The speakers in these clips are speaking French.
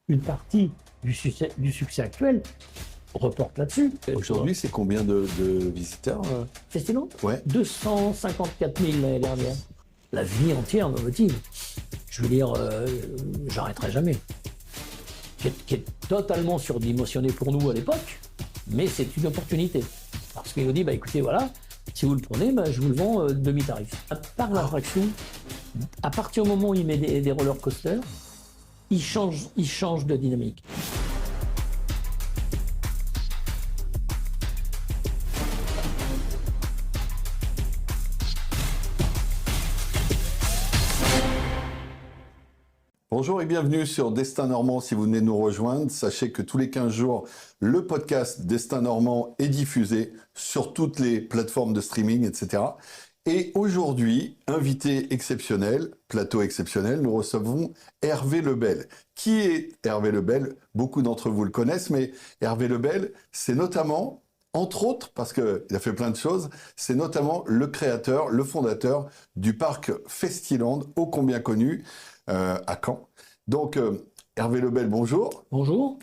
une partie du succès actuel reporte là-dessus. Aujourd'hui, c'est combien de visiteurs Festival Ouais. 254 000 l'année dernière. La vie entière me motive. Je veux dire, j'arrêterai jamais. Qui est totalement surdimensionné pour nous à l'époque, mais c'est une opportunité. Parce qu'il nous dit, écoutez, voilà, si vous le prenez, je vous le vends demi-tarif. Par l'attraction, à partir du moment où il met des roller coasters, il change de dynamique. Bonjour et bienvenue sur Destin Normand. Si vous venez de nous rejoindre, sachez que tous les 15 jours, le podcast Destin Normand est diffusé sur toutes les plateformes de streaming, etc. Et aujourd'hui, invité exceptionnel, plateau exceptionnel, nous recevons Hervé Lebel. Qui est Hervé Lebel? Beaucoup d'entre vous le connaissent, mais Hervé Lebel, c'est notamment, entre autres, parce qu'il a fait plein de choses, c'est notamment le créateur, le fondateur du parc Festiland, ô combien connu, à Caen. Donc, Hervé Lebel, bonjour. Bonjour.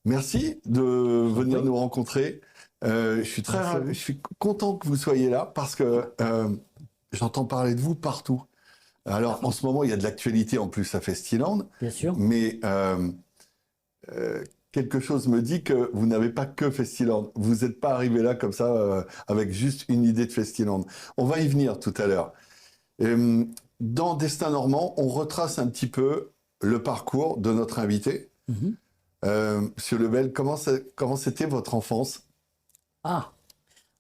Merci de venir nous rencontrer. Je suis content que vous soyez là parce que j'entends parler de vous partout. Alors, en ce moment, il y a de l'actualité en plus à Festiland. Bien sûr. Mais quelque chose me dit que vous n'avez pas que Festiland. Vous n'êtes pas arrivé là comme ça avec juste une idée de Festiland. On va y venir tout à l'heure. Dans Destin Normand, on retrace un petit peu le parcours de notre invité. Monsieur Lebel, comment c'était votre enfance? Ah,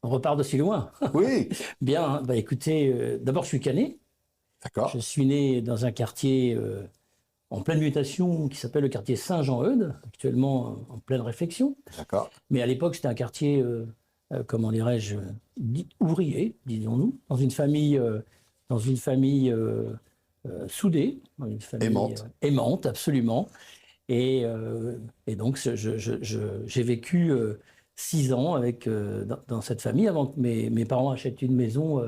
on repart de si loin. Oui. Bien, écoutez, d'abord je suis canet. D'accord. Je suis né dans un quartier en pleine mutation qui s'appelle le quartier Saint-Jean-Eudes, actuellement en pleine réflexion. D'accord. Mais à l'époque, c'était un quartier, comment dirais-je, ouvrier, disons-nous, dans une famille soudée, dans une famille Aimante. Aimante, absolument. Et donc, j'ai vécu 6 ans dans cette famille avant que mes parents achètent une maison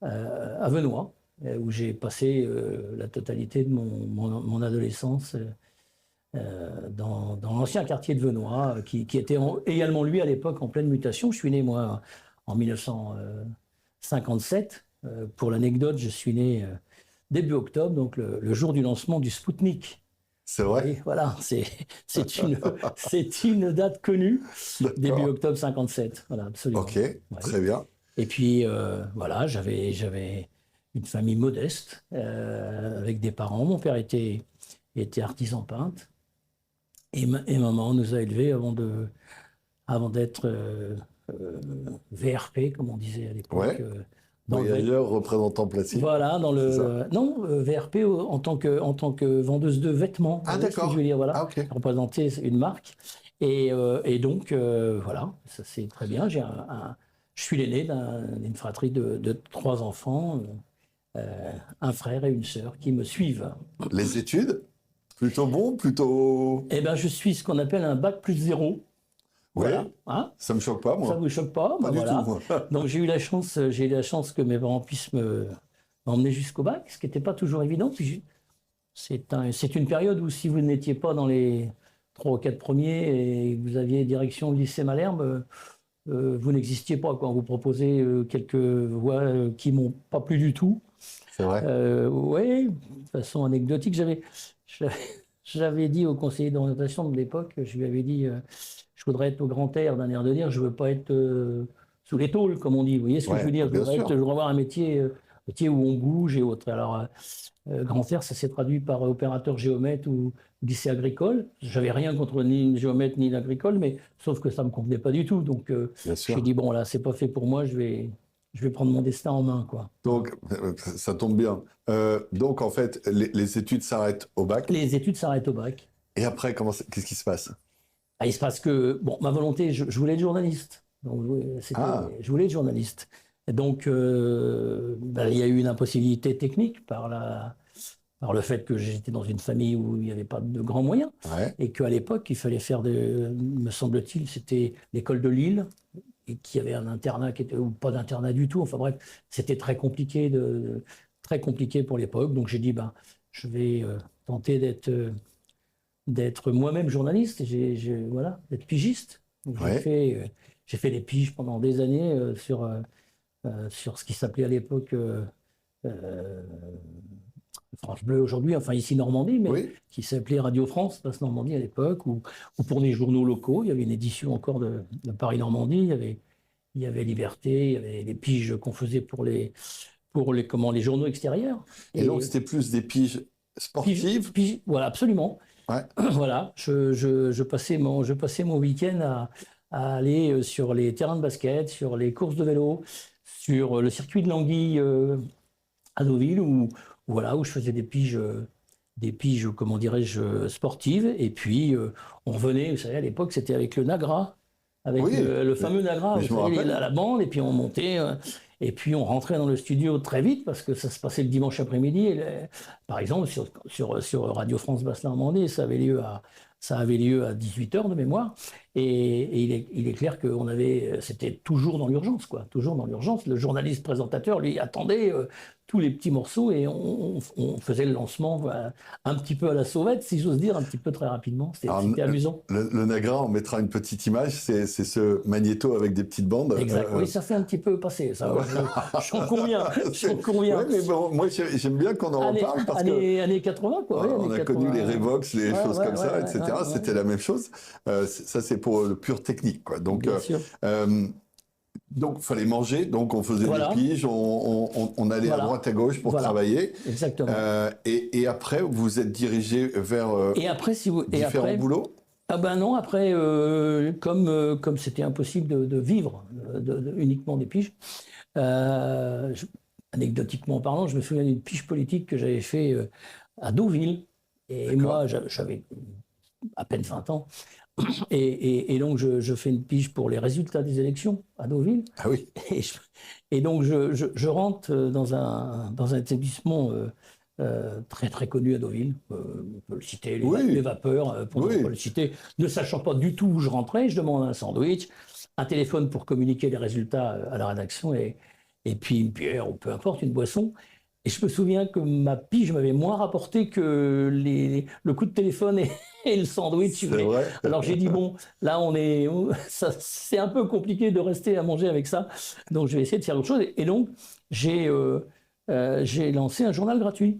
à Venoy, où j'ai passé la totalité de mon adolescence dans l'ancien quartier de Venoy, qui était également, lui, à l'époque, en pleine mutation. Je suis né, moi, en 1957. Pour l'anecdote, je suis né début octobre, donc le jour du lancement du Spoutnik. C'est vrai. Et voilà, c'est une date connue, début octobre 57. Voilà, absolument. Ok, très bien. Et puis, voilà, j'avais une famille modeste, avec des parents. Mon père était artisan peintre. Et maman nous a élevés avant d'être VRP, comme on disait à l'époque. Ouais. Voyageur, représentant plastique. Voilà, VRP en tant que vendeuse de vêtements. Ah, d'accord. Je veux dire, voilà, okay. représenter une marque. Et donc, voilà, ça c'est très bien. Je suis l'aîné d'une fratrie de 3 enfants, un frère et une sœur qui me suivent. Les études? Plutôt bon, plutôt... Eh bien, je suis ce qu'on appelle un bac plus 0. Voilà. Ouais, hein, ça me choque pas, moi. Ça vous choque pas? Pas du voilà. tout, moi. Donc j'ai eu la chance que mes parents puissent m'emmener jusqu'au bac, ce qui n'était pas toujours évident. Puis c'est une période où si vous n'étiez pas dans les 3 ou 4 premiers et que vous aviez direction lycée Malherbe, vous n'existiez pas. On vous proposait quelques voies qui m'ont pas plu du tout. C'est vrai. Oui, de façon anecdotique, j'avais dit au conseiller d'orientation de l'époque, je lui avais dit, je voudrais être au grand air, d'un air de dire, je veux pas être sous les tôles, comme on dit. Vous voyez ce que je veux dire? Je voudrais avoir un métier où on bouge et autres. Alors, grand air, ça s'est traduit par opérateur géomètre ou lycée agricole. J'avais rien contre ni le géomètre ni l'agricole, mais sauf que ça me convenait pas du tout. Donc, j'ai dit, bon, là, c'est pas fait pour moi, je vais prendre mon destin en main, quoi. Donc, ça tombe bien. Donc, en fait, les études s'arrêtent au bac. Les études s'arrêtent au bac. Et après, qu'est-ce qui se passe? Il se passe que, bon, ma volonté, je voulais être journaliste. Donc, je voulais être journaliste. Et donc, il y a eu une impossibilité technique par le fait que j'étais dans une famille où il n'y avait pas de grands moyens. Ouais. Et qu'à l'époque, il fallait faire, me semble-t-il, c'était l'école de Lille, et qu'il y avait un internat ou pas d'internat du tout. Enfin bref, c'était très compliqué pour l'époque. Donc j'ai dit, je vais tenter d'être moi-même journaliste, voilà, d'être pigiste. Donc, Ouais. j'ai fait des piges pendant des années sur ce qui s'appelait à l'époque euh, France Bleu aujourd'hui, enfin ici Normandie, mais Oui. qui s'appelait Radio France, Basse Normandie à l'époque, ou pour des journaux locaux. Il y avait une édition encore de Paris-Normandie, il y avait Liberté, il y avait les piges qu'on faisait les journaux extérieurs. Et donc, Et c'était plus des piges sportives. voilà, absolument. Ouais. Voilà, je passais mon week-end à aller sur les terrains de basket, sur les courses de vélo, sur le circuit de l'Anguille à Deauville, voilà, où je faisais des piges, comment dirais-je, sportives. Et puis, on revenait, vous savez, à l'époque, c'était avec le Nagra, avec Oui, le fameux Nagra, mais vous je me savez, rappelle. la bande, et puis on montait. Et puis on rentrait dans le studio très vite parce que ça se passait le dimanche après-midi. Par exemple, sur Radio France Basse Normandie, ça avait lieu à 18h de mémoire. Et il est clair que c'était toujours dans l'urgence, quoi. Toujours dans l'urgence. Le journaliste présentateur, lui, attendait tous les petits morceaux et on faisait le lancement un petit peu à la sauvette, si j'ose dire, un petit peu très rapidement. Alors, C'était amusant. le Nagra, on mettra une petite image, c'est ce magnéto avec des petites bandes. Exact. Oui, ça fait un petit peu passer. Ça, j'en conviens. J'en conviens. Ouais, mais bon, moi, j'aime bien qu'on en reparle parce que années 80, quoi. on années a 80. connu les Revox, les choses comme ça, etc. Ouais. C'était la même chose. Ça, c'est pour le pur technique, quoi. Donc, Bien sûr. donc, fallait manger. Donc, on faisait Voilà. des piges, on allait à droite à gauche pour travailler. Exactement. Et après, vous vous êtes dirigé vers différents boulots. Ah ben non, après, comme c'était impossible de vivre uniquement des piges, anecdotiquement parlant, je me souviens d'une pige politique que j'avais fait à Deauville. Et moi, j'avais à peine 20 ans. Et donc, je fais une pige pour les résultats des élections à Deauville. Ah oui. Et donc, je rentre dans un établissement très très connu à Deauville. On peut le citer, les Vapeurs, pour ne pas le citer. Ne sachant pas du tout où je rentrais, je demande un sandwich, un téléphone pour communiquer les résultats à la rédaction et puis une bière ou peu importe, une boisson. Et je me souviens que ma pige m'avait moins rapporté que le coup de téléphone et le sandwich. C'est vrai. Alors j'ai dit, bon, là c'est un peu compliqué de rester à manger avec ça. Donc je vais essayer de faire autre chose. Et donc j'ai lancé un journal gratuit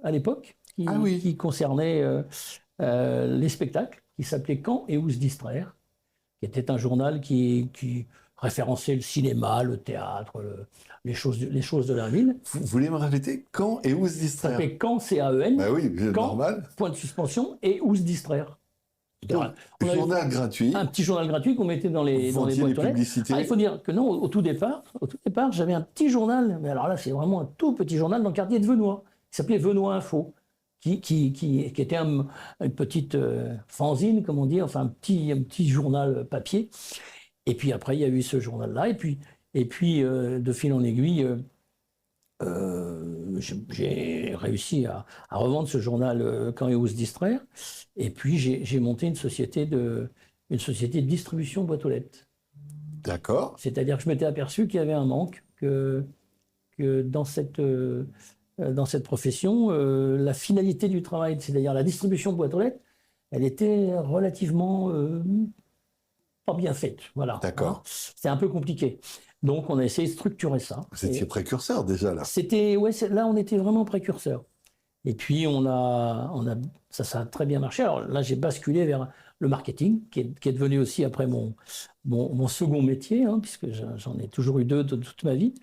à l'époque qui concernait les spectacles, qui s'appelait Quand et où se distraire, qui était un journal qui référençait le cinéma, le théâtre, les choses de la ville. Vous voulez me répéter quand et où se distraire? Ça s'appelait Quand, C-A-E-N. Bah oui, quand, normal. point de suspension, et où se distraire. Donc, journal gratuit. Un petit journal gratuit qu'on mettait dans les boîtes aux lettres. Il faut dire que non, au tout départ, j'avais un petit journal, mais alors là, c'est vraiment un tout petit journal dans le quartier de Venoy, qui s'appelait Venoy Info, qui était une petite fanzine, comme on dit, enfin un petit journal papier. Et puis après, il y a eu ce journal-là. Et puis de fil en aiguille, j'ai réussi à revendre ce journal Quand et où se distraire. Et puis j'ai monté une société de distribution boîte aux lettres. D'accord. C'est-à-dire que je m'étais aperçu qu'il y avait un manque, que dans cette profession, la finalité du travail, c'est-à-dire la distribution boîte aux lettres, elle était relativement pas bien faite. Voilà. D'accord. C'était un peu compliqué. Donc, on a essayé de structurer ça. Vous étiez précurseur déjà, là. Là, on était vraiment précurseur. Et puis, ça a très bien marché. Alors là, j'ai basculé vers le marketing, qui est devenu aussi après mon second métier, puisque j'en ai toujours eu deux de toute ma vie.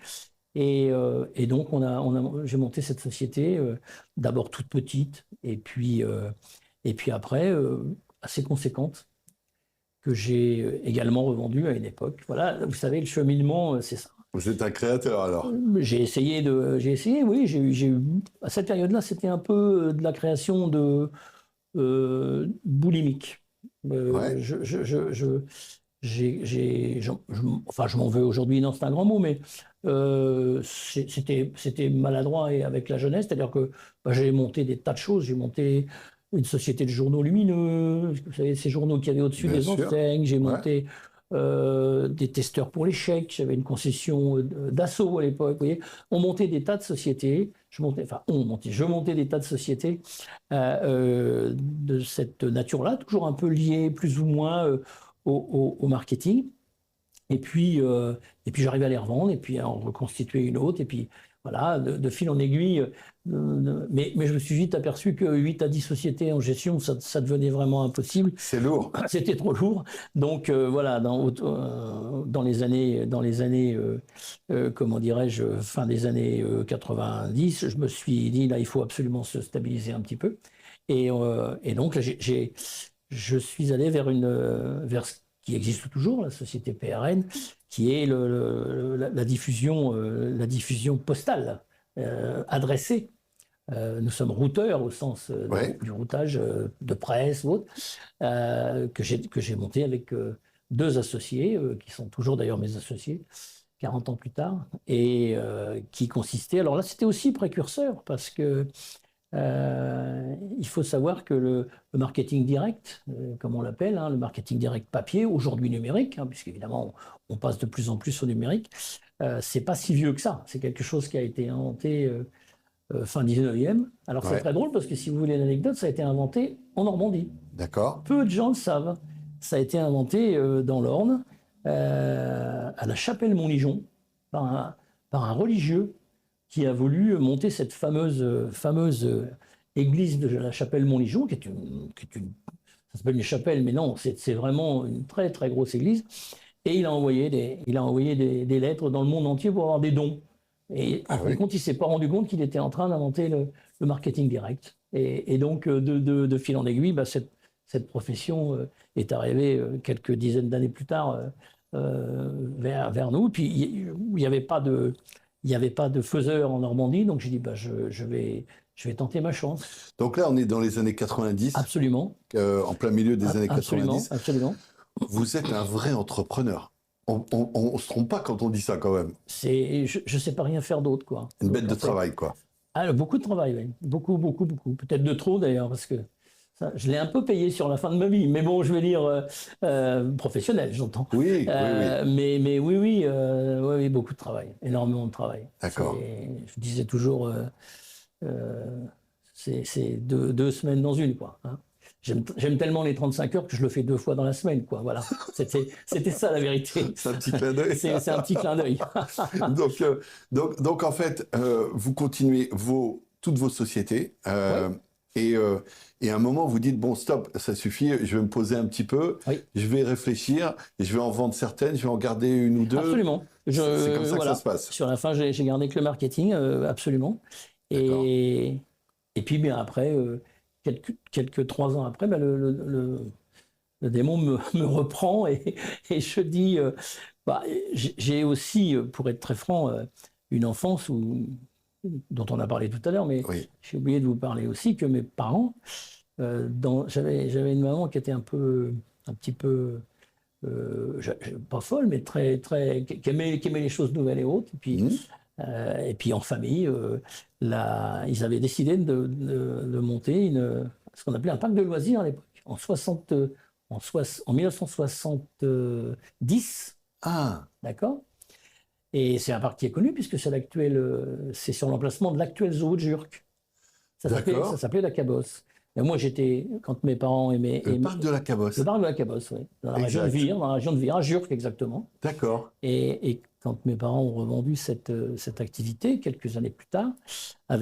Et donc, j'ai monté cette société, d'abord toute petite, et puis après, assez conséquente, que j'ai également revendu à une époque. Voilà, vous savez, le cheminement, c'est ça. Vous êtes un créateur, alors? J'ai essayé, oui. J'ai eu, à cette période-là, c'était un peu de la création boulimique. Ouais. Enfin, je m'en veux aujourd'hui, non, c'est un grand mot, mais c'était maladroit et avec la jeunesse, c'est-à-dire que j'ai monté des tas de choses. J'ai monté une société de journaux lumineux, vous savez, ces journaux qu'il y avait au-dessus des enseignes. J'ai monté des testeurs pour les chèques. J'avais une concession d'assaut à l'époque. Vous voyez, on montait des tas de sociétés je montais des tas de sociétés de cette nature-là, toujours un peu liées plus ou moins au marketing. Et puis j'arrivais à les revendre, et puis à en reconstituer une autre, et puis voilà, de fil en aiguille. Mais je me suis vite aperçu que 8 à 10 sociétés en gestion, ça devenait vraiment impossible. C'est lourd. C'était trop lourd. Donc voilà, dans les années, comment dirais-je, fin des années 90, je me suis dit, là, il faut absolument se stabiliser un petit peu. Et donc, là, je suis allé vers ce qui existe toujours, la société PRN, qui est la diffusion postale, adressée. Nous sommes routeurs au sens du routage de presse ou autre, que j'ai monté avec 2 associés, qui sont toujours d'ailleurs mes associés, 40 ans plus tard, et qui consistait... Alors là, c'était aussi précurseur, parce que il faut savoir que le marketing direct, comme on l'appelle, le marketing direct papier, aujourd'hui numérique, puisqu'évidemment on passe de plus en plus au numérique, c'est pas si vieux que ça. C'est quelque chose qui a été inventé fin 19e. Alors c'est très drôle parce que si vous voulez l'anecdote, ça a été inventé en Normandie. D'accord. Peu de gens le savent. Ça a été inventé dans l'Orne, à la Chapelle-Montligeon, par un religieux qui a voulu monter cette fameuse église de la Chapelle-Montligeon, qui est ça s'appelle une chapelle, mais non, c'est vraiment une très très grosse église. Et il a envoyé des lettres dans le monde entier pour avoir des dons. Et en fin de compte, il ne s'est pas rendu compte qu'il était en train d'inventer le marketing direct. Et donc, de fil en aiguille, cette profession est arrivée quelques dizaines d'années plus tard vers nous. Puis, il n'y avait pas de faiseur en Normandie, donc j'ai dit, je vais tenter ma chance. Donc là, on est dans les années 90. Absolument. En plein milieu des années absolument, 90. Absolument. Vous êtes un vrai entrepreneur. On ne se trompe pas quand on dit ça, quand même. Je ne sais pas rien faire d'autre, quoi. Une bête de travail, quoi. Beaucoup de travail, oui. Beaucoup. Peut-être de trop, d'ailleurs, parce que ça, je l'ai un peu payé sur la fin de ma vie. Mais bon, je vais dire professionnel, j'entends. Oui. Mais oui, beaucoup de travail. Énormément de travail. D'accord. Je disais toujours, c'est 2 semaines dans une, quoi. J'aime tellement les 35 heures que je le fais 2 fois dans la semaine, quoi. Voilà. C'était ça la vérité. C'est un petit clin d'œil. C'est un petit clin d'œil. donc, en fait, vous continuez toutes vos sociétés. Et à un moment, vous dites, bon, stop, ça suffit, je vais me poser un petit peu, je vais réfléchir, je vais en vendre certaines, je vais en garder 1 ou 2. Absolument. C'est comme ça que ça se passe. Sur la fin, j'ai gardé que le marketing, absolument. Et puis, bien après... quelques 3 ans après, le démon me reprend et je dis, j'ai aussi, pour être très franc, une enfance dont on a parlé tout à l'heure, mais j'ai oublié de vous parler aussi que mes parents, j'avais une maman qui était un petit peu, pas folle, mais qui aimait les choses nouvelles et autres. Et puis en famille, ils avaient décidé de monter ce qu'on appelait un parc de loisirs à l'époque, en 1970. Ah, d'accord. Et c'est un parc qui est connu puisque c'est sur l'emplacement de l'actuel zoo de Jurques. Ça s'appelait la Cabosse. Et moi, quand mes parents aimaient... Le parc de la Cabosse. Le parc de la Cabosse, oui. Dans la région de Vire, à Jurques exactement. D'accord. Et quand mes parents ont revendu cette activité, quelques années plus tard, en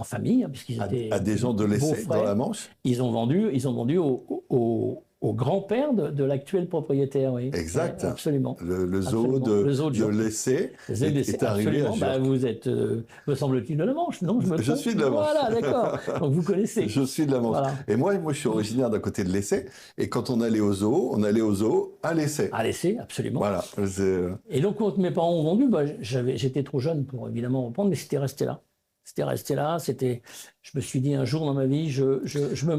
famille, puisqu'ils étaient... À des gens de l'Essai, dans la Manche. Ils ont vendu au grand-père de l'actuel propriétaire, oui. Exact. Absolument. Le zoo de l'Essai est arrivé à Jurques. Vous êtes, me semble-t-il, de la Manche, non? Je suis de la Manche. Voilà, d'accord. Donc vous connaissez. Je suis de la Manche. Voilà. Et moi, je suis originaire d'un côté de l'Essai. Et quand on allait au zoo, à l'Essai. À l'Essai, absolument. Voilà. Et donc, quand mes parents ont vendu, j'étais trop jeune pour évidemment reprendre, mais c'était resté là. Je me suis dit un jour dans ma vie, je vais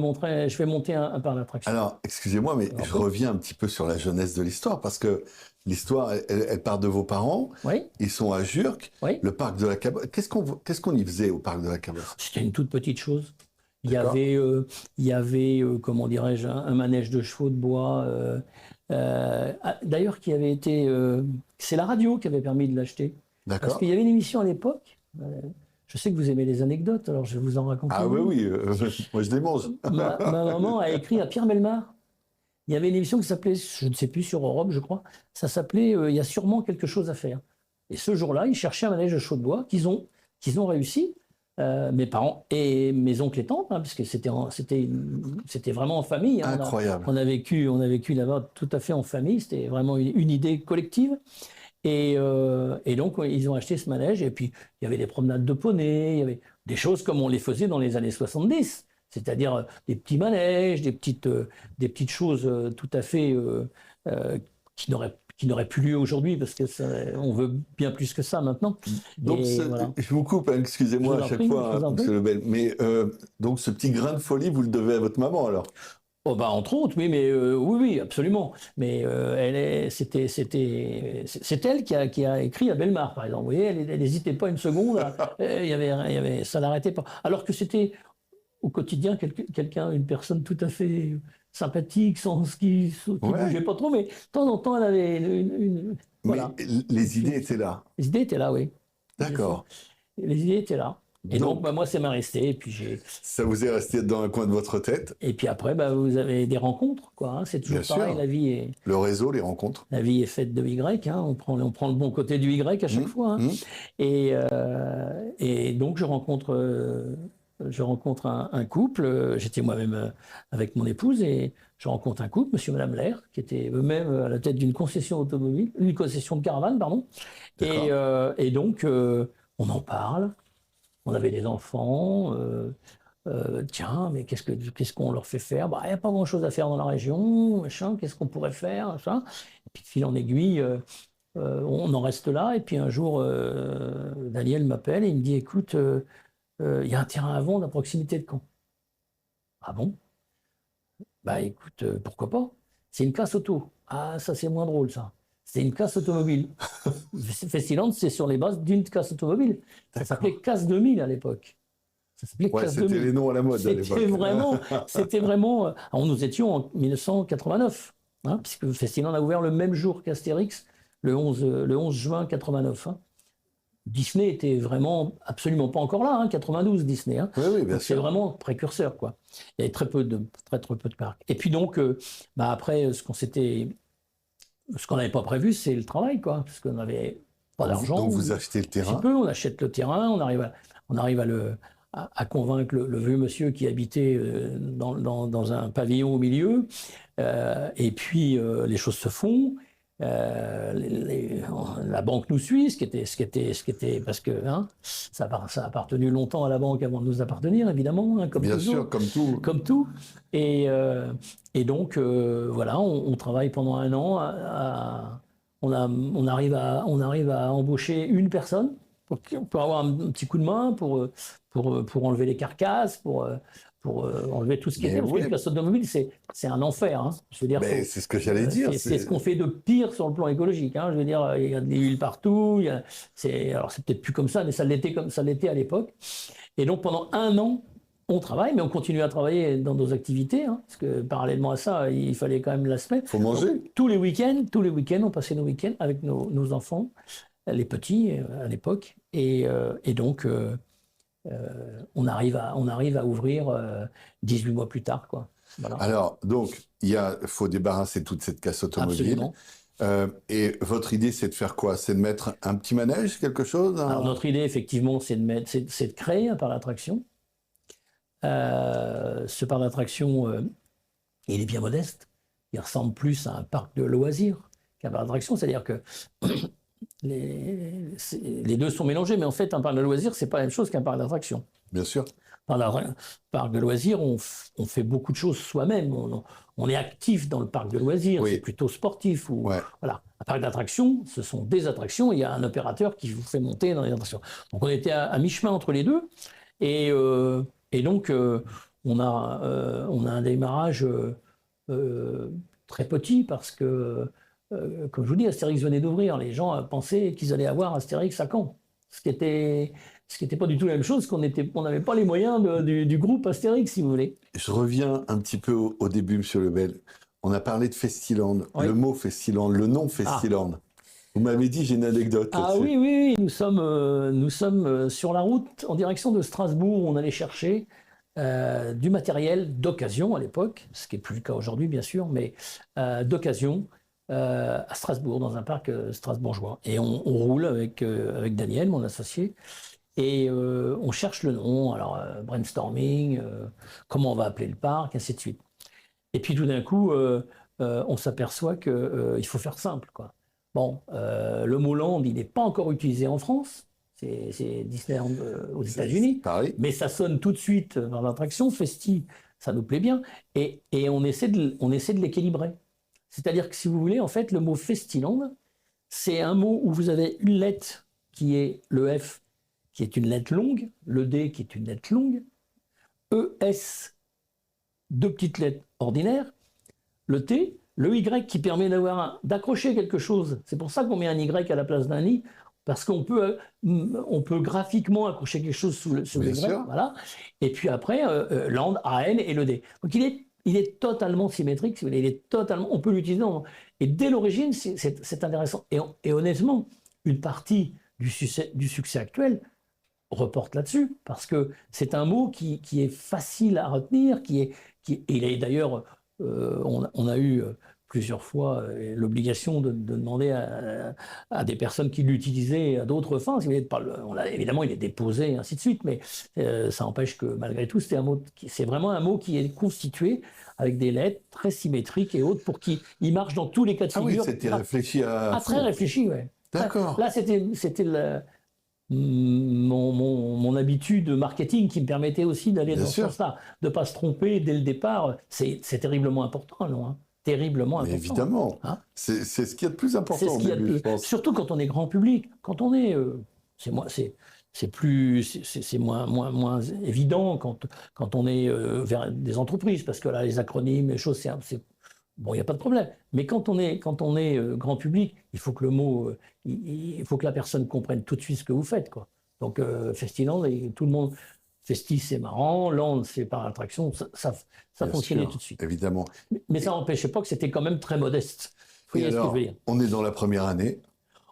monter un parc d'attraction. Alors, excusez-moi, mais je reviens un petit peu sur la jeunesse de l'histoire, parce que l'histoire, elle part de vos parents. Oui. Ils sont à Jurques, le parc de la Cabosse. Qu'est-ce qu'on y faisait au parc de la Cabosse? C'était une toute petite chose. Il y avait comment dirais-je, un manège de chevaux de bois, d'ailleurs qui avait été... c'est la radio qui avait permis de l'acheter. D'accord. Parce qu'il y avait une émission à l'époque... je sais que vous aimez les anecdotes, alors je vais vous en raconter. Ah une. oui, moi je les mange. Ma maman a écrit à Pierre Bellemare. Il y avait une émission qui s'appelait, je ne sais plus, sur Europe, je crois. Ça s'appelait Il y a sûrement quelque chose à faire. Et ce jour-là, ils cherchaient un manège de chaux de bois qu'ils ont réussi. Mes parents et mes oncles et tantes, hein, parce que c'était vraiment en famille. Hein. Incroyable. On a vécu là-bas tout à fait en famille. C'était vraiment une idée collective. Et donc, ils ont acheté ce manège. Et puis, il y avait des promenades de poney, il y avait des choses comme on les faisait dans les années 70. C'est-à-dire des petits manèges, des petites choses tout à fait qui n'auraient plus lieu aujourd'hui parce que on veut bien plus que ça maintenant. Donc, Voilà. je vous coupe, hein, excusez-moi à chaque fois, hein, monsieur Lebel. Mais donc, ce petit grain de folie, vous le devez à votre maman alors? Oh bah entre autres, oui, mais oui, absolument. Mais c'est elle qui a écrit à Bellemare, par exemple. Vous voyez, elle n'hésitait pas une seconde. Ça l'arrêtait pas. Alors que c'était au quotidien une personne tout à fait sympathique, qui bougeait pas trop, mais de temps en temps, elle avait voilà. Mais les idées étaient là. Les idées étaient là, oui. D'accord. Les idées étaient là. Et donc bah, moi, ça m'a resté. Et puis ça vous est resté dans un coin de votre tête. Et puis après, bah, vous avez des rencontres, quoi. Hein. C'est toujours Bien pareil. sûr. La vie est. Le réseau, les rencontres. La vie est faite de Y. Hein. On prend le bon côté du Y à chaque fois. Hein. Et donc je rencontre un couple. J'étais moi-même avec mon épouse et je rencontre un couple, monsieur et madame Lair, qui étaient eux-mêmes à la tête d'une concession automobile, une concession de caravane, pardon. Et donc on en parle. On avait des enfants. Tiens, mais qu'est-ce qu'on leur fait faire? Bah, il n'y a pas grand-chose à faire dans la région, machin, qu'est-ce qu'on pourrait faire, machin. Et puis de fil en aiguille, on en reste là. Et puis un jour, Daniel m'appelle et il me dit, écoute, il y a un terrain à vendre à proximité de Caen. Ah bon? Bah écoute, pourquoi pas? C'est une casse auto. Ah, ça c'est moins drôle, ça. C'est une casse automobile. Festiland, c'est sur les bases d'une casse automobile. Ça s'appelait Casse 2000 à l'époque. Ouais, c'était les noms à la mode à l'époque. C'était vraiment. Alors, nous étions en 1989, hein, puisque Festiland a ouvert le même jour qu'Astérix, le 11 juin 89. Hein. Disney était vraiment absolument pas encore là, hein, 92 Disney. Hein. Oui, bien sûr. C'est vraiment précurseur, quoi. Il y avait très peu de parcs. Et puis donc, bah après, ce qu'on n'avait pas prévu, c'est le travail, quoi, parce qu'on n'avait pas d'argent. Donc vous achetez le terrain. On achète le terrain, on arrive à convaincre le vieux monsieur qui habitait dans un pavillon au milieu. Et puis les choses se font. La banque nous suit, ce qui était parce que hein, ça a appartenu longtemps à la banque avant de nous appartenir, évidemment, hein, comme bien toujours, sûr, comme tout. Et donc voilà, on travaille pendant un an. On arrive à embaucher une personne pour avoir un petit coup de main, pour enlever les carcasses, pour enlever tout ce qui était. Parce qu'une casse automobile, c'est un enfer. Hein. Je veux dire, c'est ce que j'allais dire. C'est ce qu'on fait de pire sur le plan écologique. Hein. Je veux dire, il y a des huiles partout. Alors, c'est peut-être plus comme ça, mais ça l'était à l'époque. Et donc, pendant un an, on travaille, mais on continue à travailler dans nos activités, hein, parce que parallèlement à ça, il fallait quand même la semaine. Il faut manger. Donc, tous les week-ends, on passait nos week-ends avec nos enfants, les petits à l'époque. Et donc, on arrive à ouvrir 18 mois plus tard, quoi. Voilà. Alors, donc, il faut débarrasser toute cette casse automobile. Et votre idée, c'est de faire quoi? C'est de mettre un petit manège, quelque chose? Alors, notre idée, effectivement, c'est de créer un parc d'attraction. Ce parc d'attraction, il est bien modeste. Il ressemble plus à un parc de loisirs qu'un parc d'attraction. C'est-à-dire que les deux sont mélangés, mais en fait, un parc de loisirs, c'est pas la même chose qu'un parc d'attraction. Bien sûr. Parc de loisirs, on fait beaucoup de choses soi-même. On est actif dans le parc de loisirs, c'est plutôt sportif. Voilà. Un parc d'attractions, ce sont des attractions. Il y a un opérateur qui vous fait monter dans les attractions. Donc on était à mi-chemin entre les deux. Et donc on a un démarrage très petit parce que, comme je vous dis, Astérix venait d'ouvrir. Les gens pensaient qu'ils allaient avoir Astérix à Caen. Ce qui n'était pas du tout la même chose, qu'on n'avait pas les moyens du groupe Astérix, si vous voulez. Je reviens un petit peu au début, monsieur Lebel. On a parlé de Festiland, le mot Festiland, le nom Festiland. Vous m'avez dit, j'ai une anecdote Ah là-dessus. oui, oui, oui, nous sommes sur la route en direction de Strasbourg. On allait chercher du matériel d'occasion à l'époque, ce qui n'est plus le cas aujourd'hui bien sûr, mais d'occasion à Strasbourg, dans un parc strasbourgeois. Et on roule avec Daniel, mon associé, et on cherche le nom, alors brainstorming, comment on va appeler le parc, ainsi de suite. Et puis tout d'un coup, on s'aperçoit qu'il faut faire simple, quoi. Bon, le mot land, il n'est pas encore utilisé en France, c'est Disneyland aux États-Unis, Pareil. mais ça sonne tout de suite dans l'attraction. Festi, ça nous plaît bien, et on essaie de l'équilibrer. C'est-à-dire que si vous voulez, en fait, le mot Festiland, c'est un mot où vous avez une lettre qui est le F, qui est une lettre longue, le D qui est une lettre longue, ES, deux petites lettres ordinaires, le T, le Y qui permet d'accrocher quelque chose. C'est pour ça qu'on met un Y à la place d'un I, parce qu'on peut graphiquement accrocher quelque chose sous le Y. Voilà. Et puis après, land, AN et le D. Donc il est totalement symétrique, si vous voulez. Il est totalement, on peut l'utiliser. Et dès l'origine, c'est intéressant. Et honnêtement, une partie du succès actuel reporte là-dessus, parce que c'est un mot qui est facile à retenir, il est d'ailleurs, on a eu plusieurs fois l'obligation de demander à des personnes qui l'utilisaient à d'autres fins. Évidemment, il est déposé, et ainsi de suite, mais ça empêche que malgré tout, c'est vraiment un mot qui est constitué avec des lettres très symétriques et autres pour qu'il marche dans tous les cas de figure. Ah oui, c'était réfléchi à... très réfléchi, oui. D'accord. Là, c'était mon habitude marketing qui me permettait aussi d'aller dans ce sens-là, de ne pas se tromper dès le départ. C'est terriblement important, non, hein. Terriblement important. Évidemment, hein. C'est ce qu'il y a de plus important au début, je pense. Surtout quand on est grand public, quand on est... c'est moins évident quand on est vers des entreprises, parce que là, les acronymes, les choses, bon, il n'y a pas de problème. Mais quand on est grand public, il faut que le mot, il faut que la personne comprenne tout de suite ce que vous faites, quoi. Donc, Festiland, et tout le monde, Festi, c'est marrant, Land, c'est par attraction, ça fonctionnait tout de suite. Évidemment. Mais ça n'empêchait pas que c'était quand même très modeste. Vous voyez ce que je veux dire. On est dans la première année.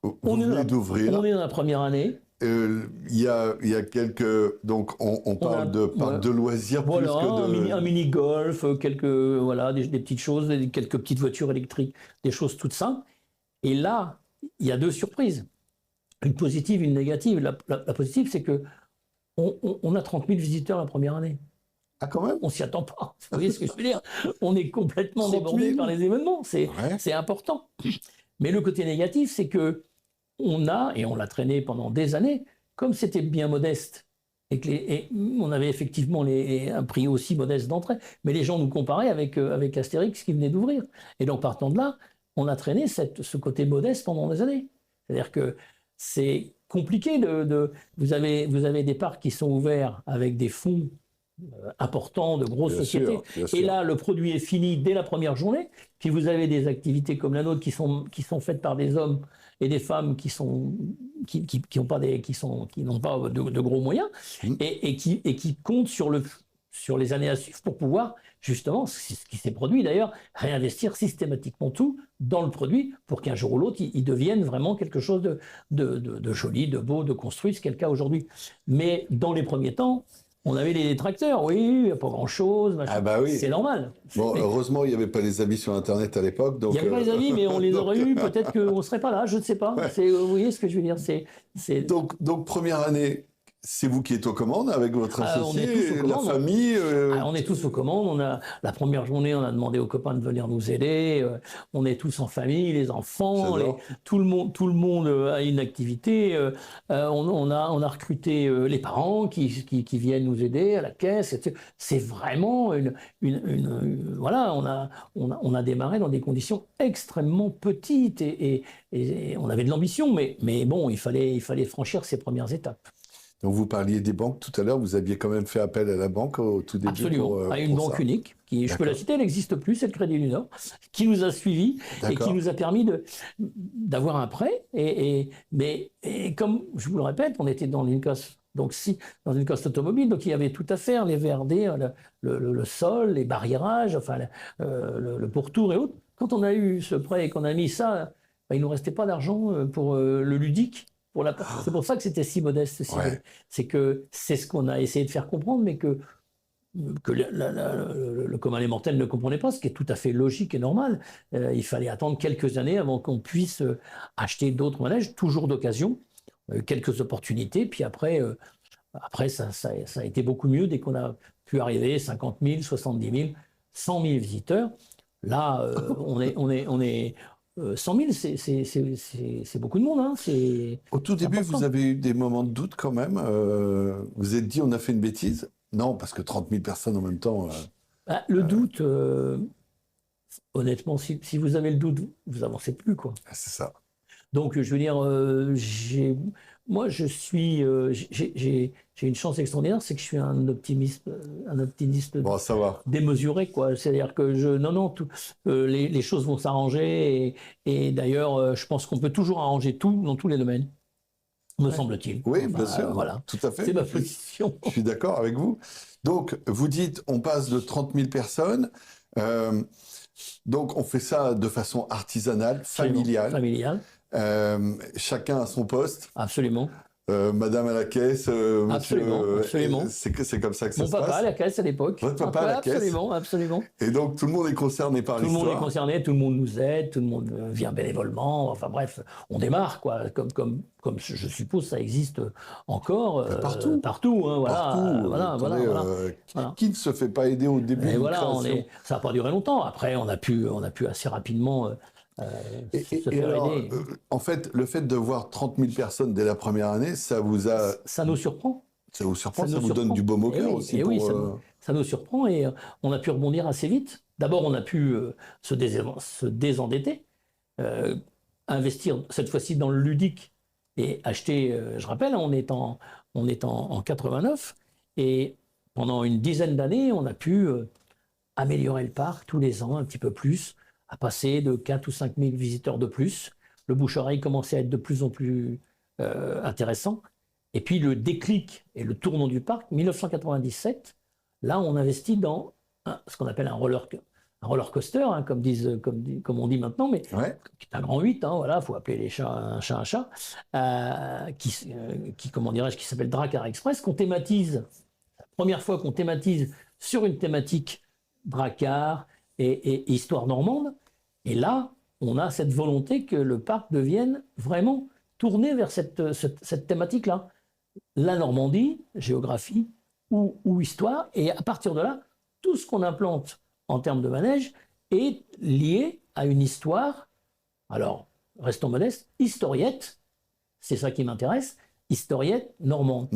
Vous venez d'ouvrir. On est dans la première année. Il y a quelques... Donc, on parle de parc de loisirs plus que de... un mini-golf, des petites choses, quelques petites voitures électriques, des choses toutes simples. Et là, il y a deux surprises. Une positive, une négative. La positive, c'est que on a 30 000 visiteurs la première année. Ah, quand même. On s'y attend pas. Vous voyez ce que je veux dire? On est complètement débordé par les événements. C'est important. Mais le côté négatif, c'est que on l'a traîné pendant des années, comme c'était bien modeste, et on avait effectivement un prix aussi modeste d'entrée, mais les gens nous comparaient avec Astérix qui venait d'ouvrir. Et donc, partant de là, on a traîné ce côté modeste pendant des années. C'est-à-dire que c'est compliqué vous avez des parcs qui sont ouverts avec des fonds importants de grosses sociétés. Bien sûr. Et là, le produit est fini dès la première journée. Puis vous avez des activités comme la nôtre qui sont faites par des hommes et des femmes qui n'ont pas de gros moyens et qui comptent sur les années à suivre pour pouvoir, justement, c'est ce qui s'est produit d'ailleurs, réinvestir systématiquement tout dans le produit pour qu'un jour ou l'autre, il devienne vraiment quelque chose de joli, de beau, de construit, ce qui est le cas aujourd'hui. Mais dans les premiers temps, on avait les détracteurs, oui, il n'y a pas grand-chose, c'est normal. Bon, heureusement, il n'y avait pas les avis sur Internet à l'époque. Il n'y avait pas les avis, mais on les aurait eus, peut-être qu'on ne serait pas là, je ne sais pas. Ouais. Vous voyez ce que je veux dire, Donc, première année, c'est vous qui êtes aux commandes avec votre associé, la famille On est tous aux commandes. La première journée, on a demandé aux copains de venir nous aider. On est tous en famille, les enfants, tout le monde a une activité. On a recruté les parents qui viennent nous aider à la caisse. C'est vraiment voilà, on a démarré dans des conditions extrêmement petites et on avait de l'ambition, mais bon, il fallait franchir ces premières étapes. Donc vous parliez des banques tout à l'heure, vous aviez quand même fait appel à la banque au tout début. Absolument, à une banque unique, je peux la citer, elle n'existe plus, c'est le Crédit du Nord, qui nous a suivis et qui nous a permis d'avoir un prêt. Mais comme je vous le répète, on était dans une classe, dans une classe automobile, donc il y avait tout à faire, les VRD, le sol, les barriérages, enfin le pourtour et autres. Quand on a eu ce prêt et qu'on a mis ça, il ne nous restait pas d'argent pour le ludique. C'est pour ça que c'était si modeste. C'est que c'est ce qu'on a essayé de faire comprendre, mais que le commun des mortels ne comprenait pas, ce qui est tout à fait logique et normal. Il fallait attendre quelques années avant qu'on puisse acheter d'autres manèges, toujours d'occasion, quelques opportunités, puis après ça a été beaucoup mieux dès qu'on a pu arriver 50 000, 70 000, 100 000 visiteurs. Là, on est 100 000, c'est beaucoup de monde. Hein. Au tout début, important. vous avez eu des moments de doute quand même. Vous vous êtes dit, on a fait une bêtise? Non, parce que 30 000 personnes en même temps. Le doute, honnêtement, si vous avez le doute, vous avancez plus, quoi. C'est ça. Donc, je veux dire, moi, j'ai une chance extraordinaire, c'est que je suis un optimiste Bon, ça va. démesuré, quoi. C'est-à-dire que les choses vont s'arranger et d'ailleurs, je pense qu'on peut toujours arranger tout dans tous les domaines, me semble-t-il. Oui, bien sûr. Voilà. Tout à fait. C'est ma position. Je suis d'accord avec vous. Donc, vous dites, on passe de 30 000 personnes. Donc, on fait ça de façon artisanale, familiale. Chacun à son poste. Absolument. Madame à la caisse, Absolument, absolument. C'est comme ça que ça Mon se papa passe. à la caisse à l'époque. Votre papa à la caisse. Absolument. Et donc, tout le monde est concerné par Tout le l'histoire. monde est concerné, tout le monde nous aide, tout le monde vient bénévolement. Enfin bref, on démarre, quoi. Comme je suppose ça existe encore. Partout. Partout, hein, voilà. Partout. Voilà. Qui ne se fait pas aider au début Et d'une voilà, création? ça n'a pas duré longtemps. Après, on a pu assez rapidement se faire alors, aider. en fait, le fait de voir 30 000 personnes dès la première année, ça vous a... Ça nous surprend. Ça vous surprend, ça nous vous donne surprend. du baume au Eh cœur oui, aussi. eh oui, pour, ça nous surprend et on a pu rebondir assez vite. D'abord, on a pu se désendetter, investir cette fois-ci dans le ludique et acheter, je rappelle, on est en 89 et pendant une dizaine d'années, on a pu améliorer le parc tous les ans un petit peu plus, à passer de 4 ou 5 000 visiteurs de plus. Le bouche-oreille commençait à être de plus en plus intéressant. Et puis le déclic et le tournant du parc, 1997, là on investit dans ce qu'on appelle un roller coaster, hein, comme on dit maintenant, mais qui est un grand 8, hein, voilà, faut appeler les chats un chat, qui s'appelle Drakkar Express, qu'on thématise, la première fois qu'on thématise sur une thématique Drakkar et histoire normande, et là on a cette volonté que le parc devienne vraiment tourné vers cette thématique-là. La Normandie, géographie ou histoire, et à partir de là, tout ce qu'on implante en termes de manège est lié à une histoire, alors restons modestes, historiette, c'est ça qui m'intéresse, historiette normande.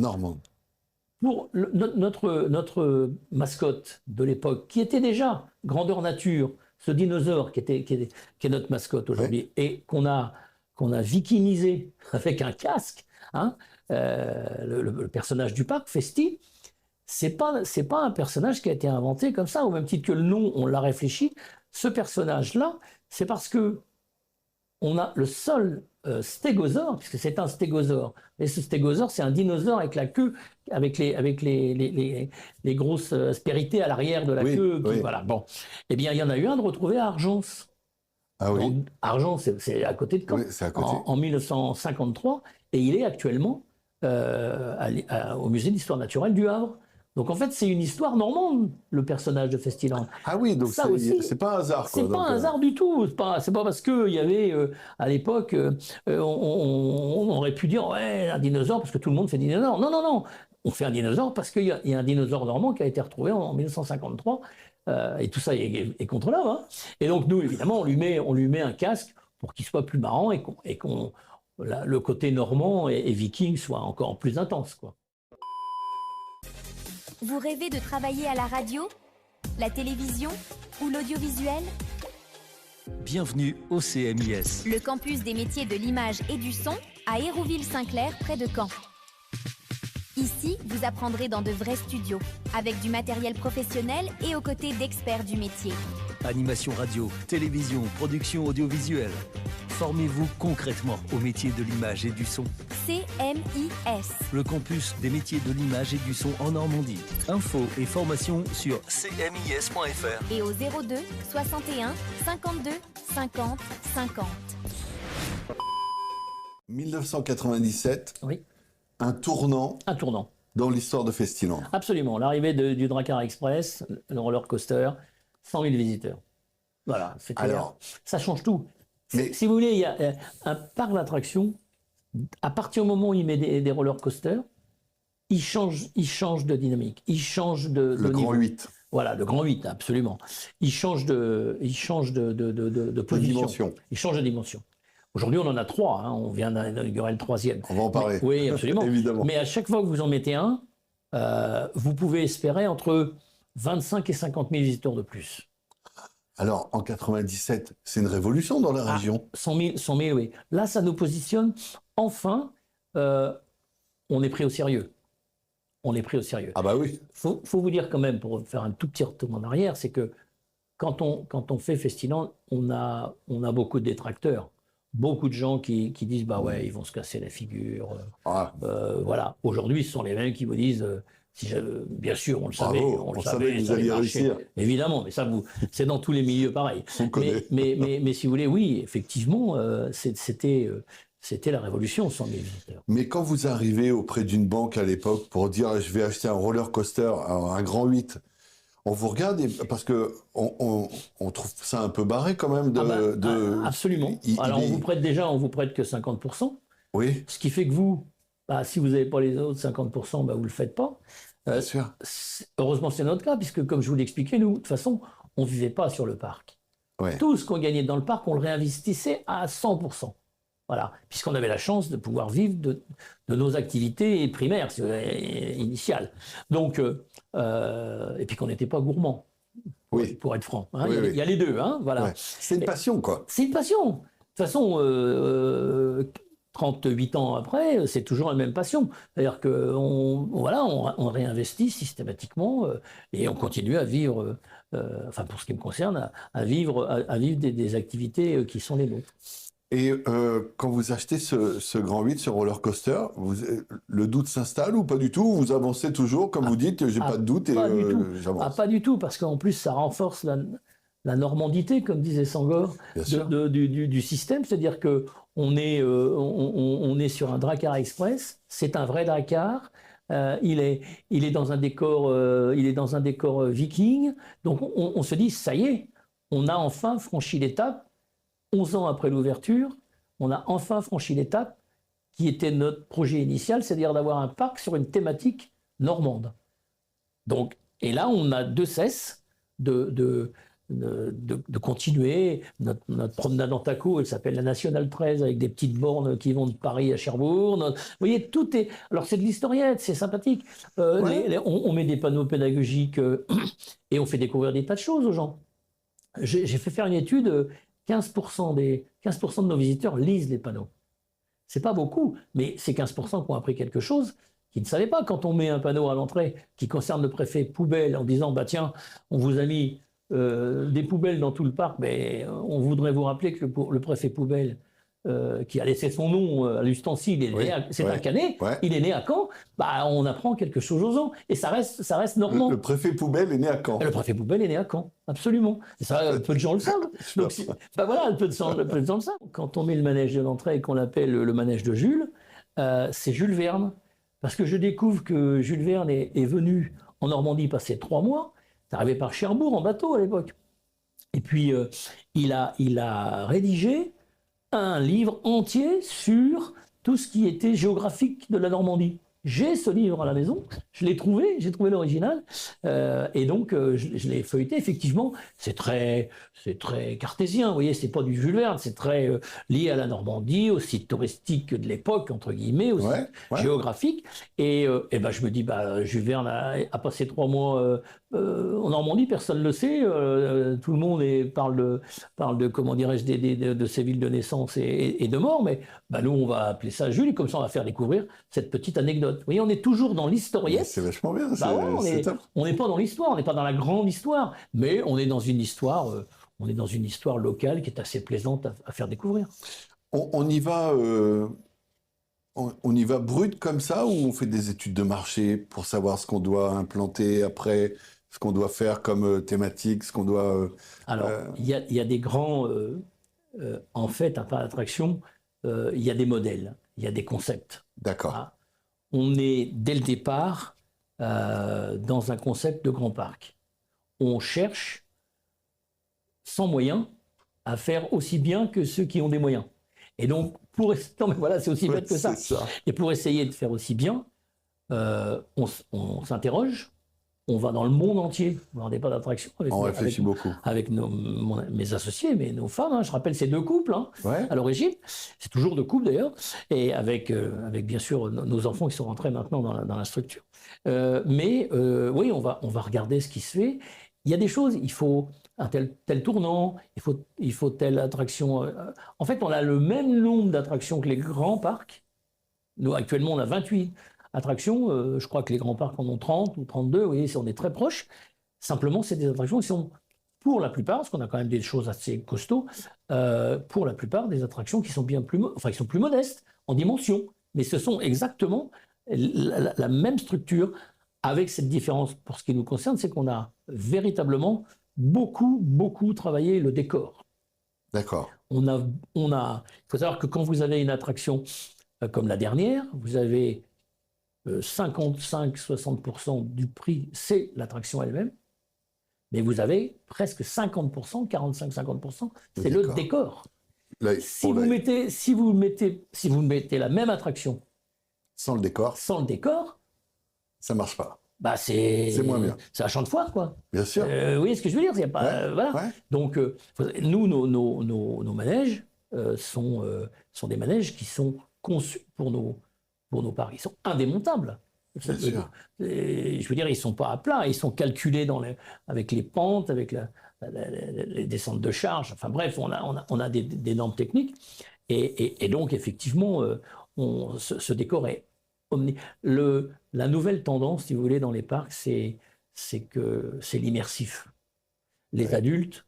Pour notre mascotte de l'époque, qui était déjà grandeur nature, ce dinosaure qui est notre mascotte aujourd'hui, et qu'on a vikinisé avec un casque, hein, le personnage du parc, Festi, c'est pas un personnage qui a été inventé comme ça, au même titre que le nom, on l'a réfléchi. Ce personnage-là, c'est parce que on a le seul stégosaure, puisque c'est un stégosaure. Mais ce stégosaure, c'est un dinosaure avec la queue, avec les grosses aspérités à l'arrière de la queue. Voilà. Bon, eh bien, il y en a eu un de retrouvé à Argence. Ah oui. Argence, c'est à côté de Caen. Oui, c'est à côté. En 1953, et il est actuellement au musée d'histoire naturelle du Havre. Donc en fait, c'est une histoire normande, le personnage de Festiland. Ah oui, donc c'est pas un hasard. C'est pas un hasard du tout. C'est pas parce qu'il y avait, à l'époque, on aurait pu dire, ouais, un dinosaure, parce que tout le monde fait dinosaure. Non. On fait un dinosaure parce qu'il y a un dinosaure normand qui a été retrouvé en 1953. Et tout ça est contrôlable. Hein. Et donc nous, évidemment, on lui met un casque pour qu'il soit plus marrant et qu'on le côté normand et viking soit encore plus intense, quoi. Vous rêvez de travailler à la radio, la télévision ou l'audiovisuel? Bienvenue au CMIS. Le campus des métiers de l'image et du son à Hérouville-Saint-Clair, près de Caen. Ici, vous apprendrez dans de vrais studios, avec du matériel professionnel et aux côtés d'experts du métier. Animation radio, télévision, production audiovisuelle. Formez-vous concrètement au métier de l'image et du son. CMIS. Le campus des métiers de l'image et du son en Normandie. Infos et formations sur cmis.fr. Et au 02 61 52 50 50. 1997, Oui, un tournant un tournant. dans l'histoire de Festiland. Absolument. L'arrivée du Drakkar Express, le roller coaster, 100 000 visiteurs. Voilà, c'est clair. Alors, Ça change tout. mais- Si vous voulez, il y a un parc d'attractions. À partir du moment où il met des roller coasters, il change de dynamique. Il change de le grand niveau. 8, Voilà, le grand 8, absolument. Il change de de position. dimension. Il change de dimension. Aujourd'hui, on en a 3. Hein, on vient d'inaugurer le 3e. On va en parler. Oui, absolument. Évidemment. Mais à chaque fois que vous en mettez un, vous pouvez espérer entre 25 et 50 000 visiteurs de plus. Alors, en 97, c'est une révolution dans la région. 100 000, oui. Là, ça nous positionne. Enfin, on est pris au sérieux. On est pris au sérieux. Ah bah oui. Faut vous dire quand même, pour faire un tout petit retour en arrière, c'est que quand on fait Festiland, on a beaucoup de détracteurs. Beaucoup de gens qui disent bah ouais, ils vont se casser la figure. Ah, Voilà. Aujourd'hui, ce sont les mêmes qui vous disent bien sûr, on le savait. bravo, on savait que vous ça allait alliez marcher. réussir. Évidemment, mais ça, c'est dans tous les milieux pareil. On connaît. Mais si vous voulez, oui, effectivement, c'était la révolution, 100 000 visiteurs. Mais quand vous arrivez auprès d'une banque à l'époque pour dire je vais acheter un roller coaster, un grand 8, on vous regarde parce que on trouve ça un peu barré quand même Absolument. Alors, on vous prête que 50%, Oui, ce qui fait que vous, si vous n'avez pas les autres 50%, vous ne le faites pas. bien sûr. Heureusement, c'est notre cas, puisque comme je vous l'expliquais, nous, de toute façon, on ne vivait pas sur le parc. Ouais. Tout ce qu'on gagnait dans le parc, on le réinvestissait à 100%. Voilà, puisqu'on avait la chance de pouvoir vivre de nos activités primaires, initiales. Donc, et puis qu'on n'était pas gourmand, Oui. pour être franc. Hein. Oui, Il y a les deux, hein, voilà. Ouais. C'est une passion, quoi. C'est une passion. De toute façon, 38 ans après, c'est toujours la même passion. C'est-à-dire qu'on réinvestit systématiquement et on continue à vivre, enfin pour ce qui me concerne, à vivre des activités qui sont les nôtres. Et quand vous achetez ce grand 8, ce roller coaster, le doute s'installe ou pas du tout? Vous avancez toujours, comme vous dites, j'ai pas de doute et du tout. j'avance. Pas du tout, parce qu'en plus, ça renforce la normandité, comme disait Senghor, Bien sûr. du système. C'est-à-dire qu'on est, on est sur un Drakkar Express, c'est un vrai Drakkar. Il est dans un décor, viking. Donc on se dit, ça y est, on a enfin franchi l'étape. 11 ans après l'ouverture, on a enfin franchi l'étape qui était notre projet initial, c'est-à-dire d'avoir un parc sur une thématique normande. Donc, et là, on a de cesse de continuer. Notre promenade en taco, elle s'appelle la Nationale 13, avec des petites bornes qui vont de Paris à Cherbourg. Vous voyez, tout est... Alors, c'est de l'historiette, c'est sympathique. Ouais. On met des panneaux pédagogiques et on fait découvrir des tas de choses aux gens. J'ai fait faire une étude... 15% de nos visiteurs lisent les panneaux. C'est pas beaucoup, mais c'est 15% qui ont appris quelque chose qu'ils ne savaient pas. Quand on met un panneau à l'entrée qui concerne le préfet poubelle en disant bah tiens, on vous a mis des poubelles dans tout le parc, mais on voudrait vous rappeler que le préfet poubelle qui a laissé son nom à l'ustensile, c'est un Canet, il est né à Caen, on apprend quelque chose aux gens. Et ça reste normand. Le préfet poubelle est né à Caen. Le préfet poubelle est né à Caen, absolument. Et ça, peu de gens le savent. Donc, voilà, peu de gens le savent. Quand on met le manège de l'entrée et qu'on l'appelle le manège de Jules, c'est Jules Verne. Parce que je découvre que Jules Verne est venu en Normandie passer 3 mois. C'est arrivé par Cherbourg en bateau à l'époque. Et puis, il a rédigé un livre entier sur tout ce qui était géographique de la Normandie. J'ai ce livre à la maison, j'ai trouvé l'original, et donc je l'ai feuilleté. Effectivement, c'est très cartésien, vous voyez, c'est pas du Jules Verne, c'est très lié à la Normandie, au site touristique de l'époque, entre guillemets, au site géographique. Et je me dis, Jules Verne a passé 3 mois en Normandie, personne ne le sait, tout le monde parle de comment dirais-je, de ses villes de naissance et de mort, mais nous on va appeler ça Jules, et comme ça on va faire découvrir cette petite anecdote. Vous voyez, on est toujours dans l'historiette. C'est vachement bien. On n'est pas dans l'histoire, on n'est pas dans la grande histoire, mais on est dans une histoire, locale qui est assez plaisante à faire découvrir. On y va, on y va brut comme ça, ou on fait des études de marché pour savoir ce qu'on doit implanter après, ce qu'on doit faire comme thématique, ce qu'on doit. Alors, il y a des grands, en fait, un parc d'attraction. il y a des modèles, il y a des concepts. D'accord. Ah, on est dès le départ dans un concept de grand parc. On cherche, sans moyens, à faire aussi bien que ceux qui ont des moyens. Et donc, non, mais voilà, c'est aussi bête que ça. C'est ça. Et pour essayer de faire aussi bien, on s'interroge, on va dans le monde entier, on n'est pas d'attraction On réfléchit beaucoup. avec mes associés, mais nos femmes. Hein. Je rappelle, c'est 2 couples Ouais. à l'origine, c'est toujours 2 couples d'ailleurs, et avec bien sûr nos enfants qui sont rentrés maintenant dans la structure. Oui, on va regarder ce qui se fait. Il y a des choses, il faut un tel tournant, il faut telle attraction. En fait, on a le même nombre d'attractions que les grands parcs. Nous, actuellement, on a 28 attractions. Je crois que les grands parcs en ont 30 ou 32. Vous voyez, on est très proche. Simplement, c'est des attractions qui sont, pour la plupart, parce qu'on a quand même des choses assez costauds, pour la plupart, des attractions qui sont qui sont plus modestes en dimension. Mais ce sont exactement la même structure, avec cette différence, pour ce qui nous concerne, c'est qu'on a véritablement beaucoup travaillé le décor. D'accord. Il faut savoir que quand vous avez une attraction comme la dernière, vous avez 55-60% du prix, c'est l'attraction elle-même, mais vous avez presque 50%, 45-50%, c'est le décor. Là, Si vous mettez la même attraction sans le décor, ça marche pas. Bah c'est moins bien. C'est un champ de foire, quoi. Bien sûr. Vous voyez ce que je veux dire? Il y a pas, voilà. Ouais. Donc, nous, nos manèges sont des manèges qui sont conçus pour nos parcs. Ils sont indémontables. Bien sûr. Je veux dire, ils ne sont pas à plat. Ils sont calculés avec les pentes, avec les descentes de charge. Enfin bref, on a des normes techniques. Et donc, effectivement, ce décor est la nouvelle tendance, si vous voulez, dans les parcs, c'est que c'est l'immersif. Les adultes,